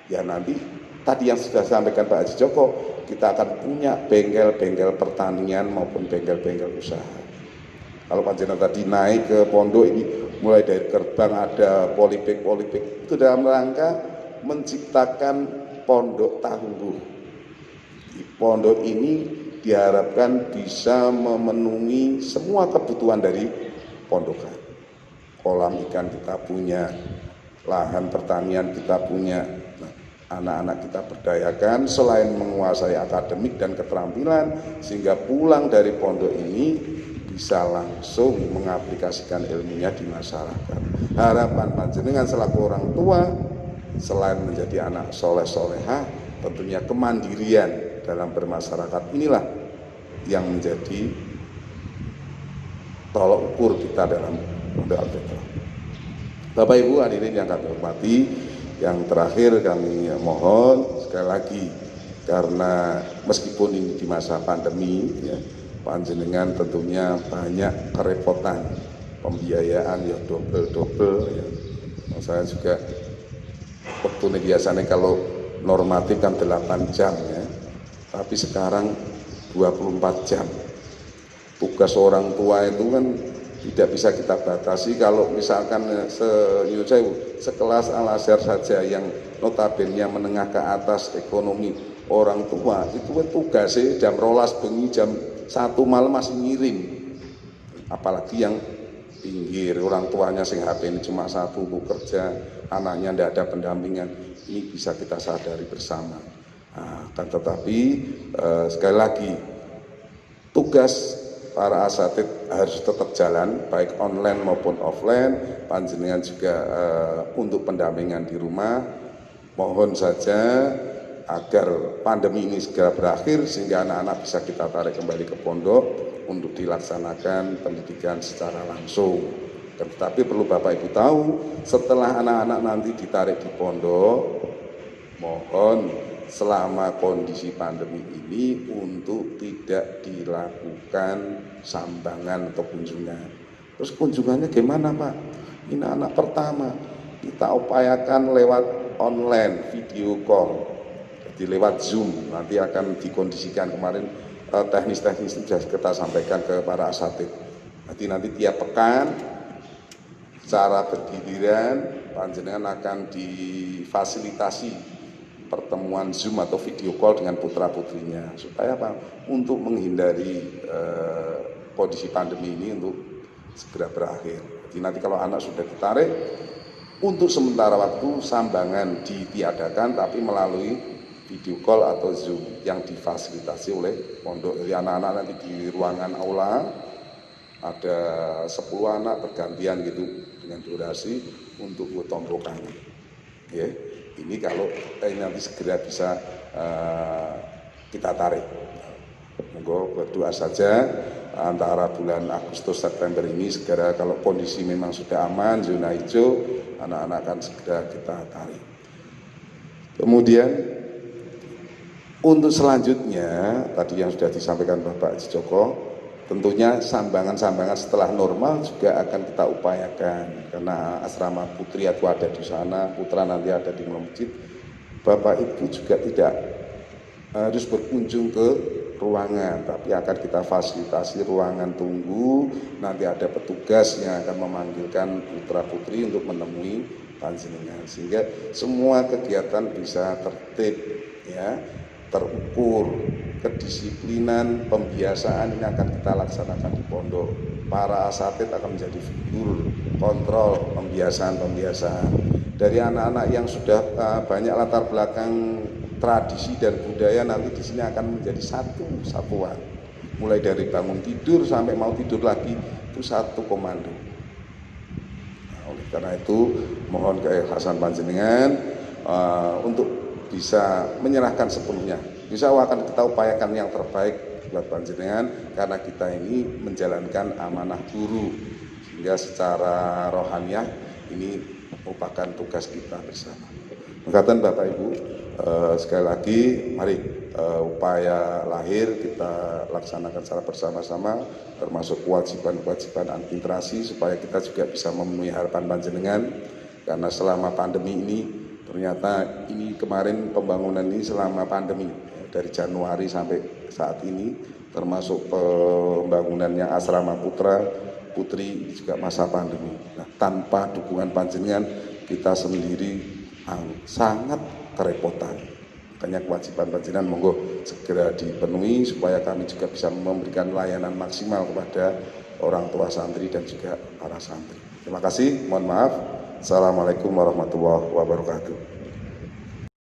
ya nanti tadi yang sudah disampaikan Pak Haji Joko, kita akan punya bengkel-bengkel pertanian maupun bengkel-bengkel usaha. Kalau panjenengan tadi naik ke pondok ini, mulai dari gerbang ada polipek itu dalam rangka menciptakan pondok tangguh. Di pondok ini diharapkan bisa memenuhi semua kebutuhan dari pondokan. Kolam ikan kita punya, lahan pertanian kita punya. Nah, anak-anak kita berdayakan selain menguasai akademik dan keterampilan, sehingga pulang dari pondok ini bisa langsung mengaplikasikan ilmunya di masyarakat. Harapan panjenengan selaku orang tua, selain menjadi anak soleh-solehah, tentunya kemandirian dalam bermasyarakat inilah yang menjadi tolok ukur kita dalam Pondok Al-Fitrah. Bapak Ibu hadirin yang kami hormati, yang terakhir kami mohon sekali lagi, karena meskipun ini di masa pandemi, ya, panjenengan tentunya banyak kerepotan, pembiayaan ya double, ya. Saya juga waktu ini biasanya kalau normatif kan 8 jam, ya, tapi sekarang 24 jam. Tugas orang tua itu kan tidak bisa kita batasi. Kalau misalkan sekelas Al-Azhar saja yang notabene menengah ke atas ekonomi, orang tua itu tugasnya jam 12 bengi, jam 1 malam masih ngirim. Apalagi yang pinggir, orang tuanya sing HP ini cuma satu, bekerja, anaknya tidak ada pendampingan. Ini bisa kita sadari bersama. Nah, kan tetapi sekali lagi tugas para asatid harus tetap jalan, baik online maupun offline. Panjenengan juga untuk pendampingan di rumah. Mohon saja agar pandemi ini segera berakhir sehingga anak-anak bisa kita tarik kembali ke pondok untuk dilaksanakan pendidikan secara langsung. Tetapi perlu Bapak Ibu tahu, setelah anak-anak nanti ditarik di pondok, mohon selama kondisi pandemi ini untuk tidak dilakukan sambangan atau kunjungan. Terus kunjungannya gimana Pak? Ini anak pertama, kita upayakan lewat online, video call, jadi lewat Zoom, nanti akan dikondisikan. Kemarin teknis-teknis itu sudah kita sampaikan ke para asatid. Nanti tiap pekan secara bergiliran panjenengan akan difasilitasi pertemuan Zoom atau video call dengan putra-putrinya, supaya apa? Untuk menghindari kondisi pandemi ini untuk segera berakhir. Jadi nanti kalau anak sudah ditarik, untuk sementara waktu sambangan ditiadakan, tapi melalui video call atau Zoom yang difasilitasi oleh pondok. Jadi anak-anak nanti di ruangan aula ada 10 anak bergantian gitu dengan durasi untuk tombokan. Ya. Ini kalau nanti segera bisa kita tarik. Monggo berdoa saja antara bulan Agustus September ini segera, kalau kondisi memang sudah aman, zona hijau, anak-anak akan segera kita tarik. Kemudian untuk selanjutnya tadi yang sudah disampaikan Bapak Joko, tentunya sambangan-sambangan setelah normal juga akan kita upayakan, karena asrama putri itu ada di sana, putra nanti ada di masjid. Bapak Ibu juga tidak harus berkunjung ke ruangan, tapi akan kita fasilitasi ruangan tunggu. Nanti ada petugas yang akan memanggilkan putra putri untuk menemui panjenengan, sehingga semua kegiatan bisa tertib, ya, terukur. Kedisiplinan, pembiasaan ini akan kita laksanakan di pondok. Para asatid akan menjadi figur kontrol pembiasaan-pembiasaan. Dari anak-anak yang sudah banyak latar belakang tradisi dan budaya, nanti di sini akan menjadi satu satuan. Mulai dari bangun tidur sampai mau tidur lagi itu satu komando. Nah, oleh karena itu mohon keikhlasan panjenengan untuk bisa menyerahkan sepenuhnya. Insya Allah akan kita upayakan yang terbaik buat panjenengan, karena kita ini menjalankan amanah guru, sehingga secara rohaniah ini merupakan tugas kita bersama. Mengatakan Bapak Ibu, sekali lagi mari upaya lahir kita laksanakan secara bersama-sama, termasuk kewajiban-kewajiban administrasi, supaya kita juga bisa memenuhi harapan panjenengan. Karena selama pandemi ini, ternyata ini kemarin pembangunan ini selama pandemi, dari Januari sampai saat ini, termasuk pembangunannya asrama putra putri juga masa pandemi. Nah, tanpa dukungan panjenengan kita sendiri sangat kerepotan. Makanya kewajiban panjenengan monggo segera dipenuhi supaya kami juga bisa memberikan layanan maksimal kepada orang tua santri dan juga para santri. Terima kasih, mohon maaf. Assalamualaikum warahmatullahi wabarakatuh.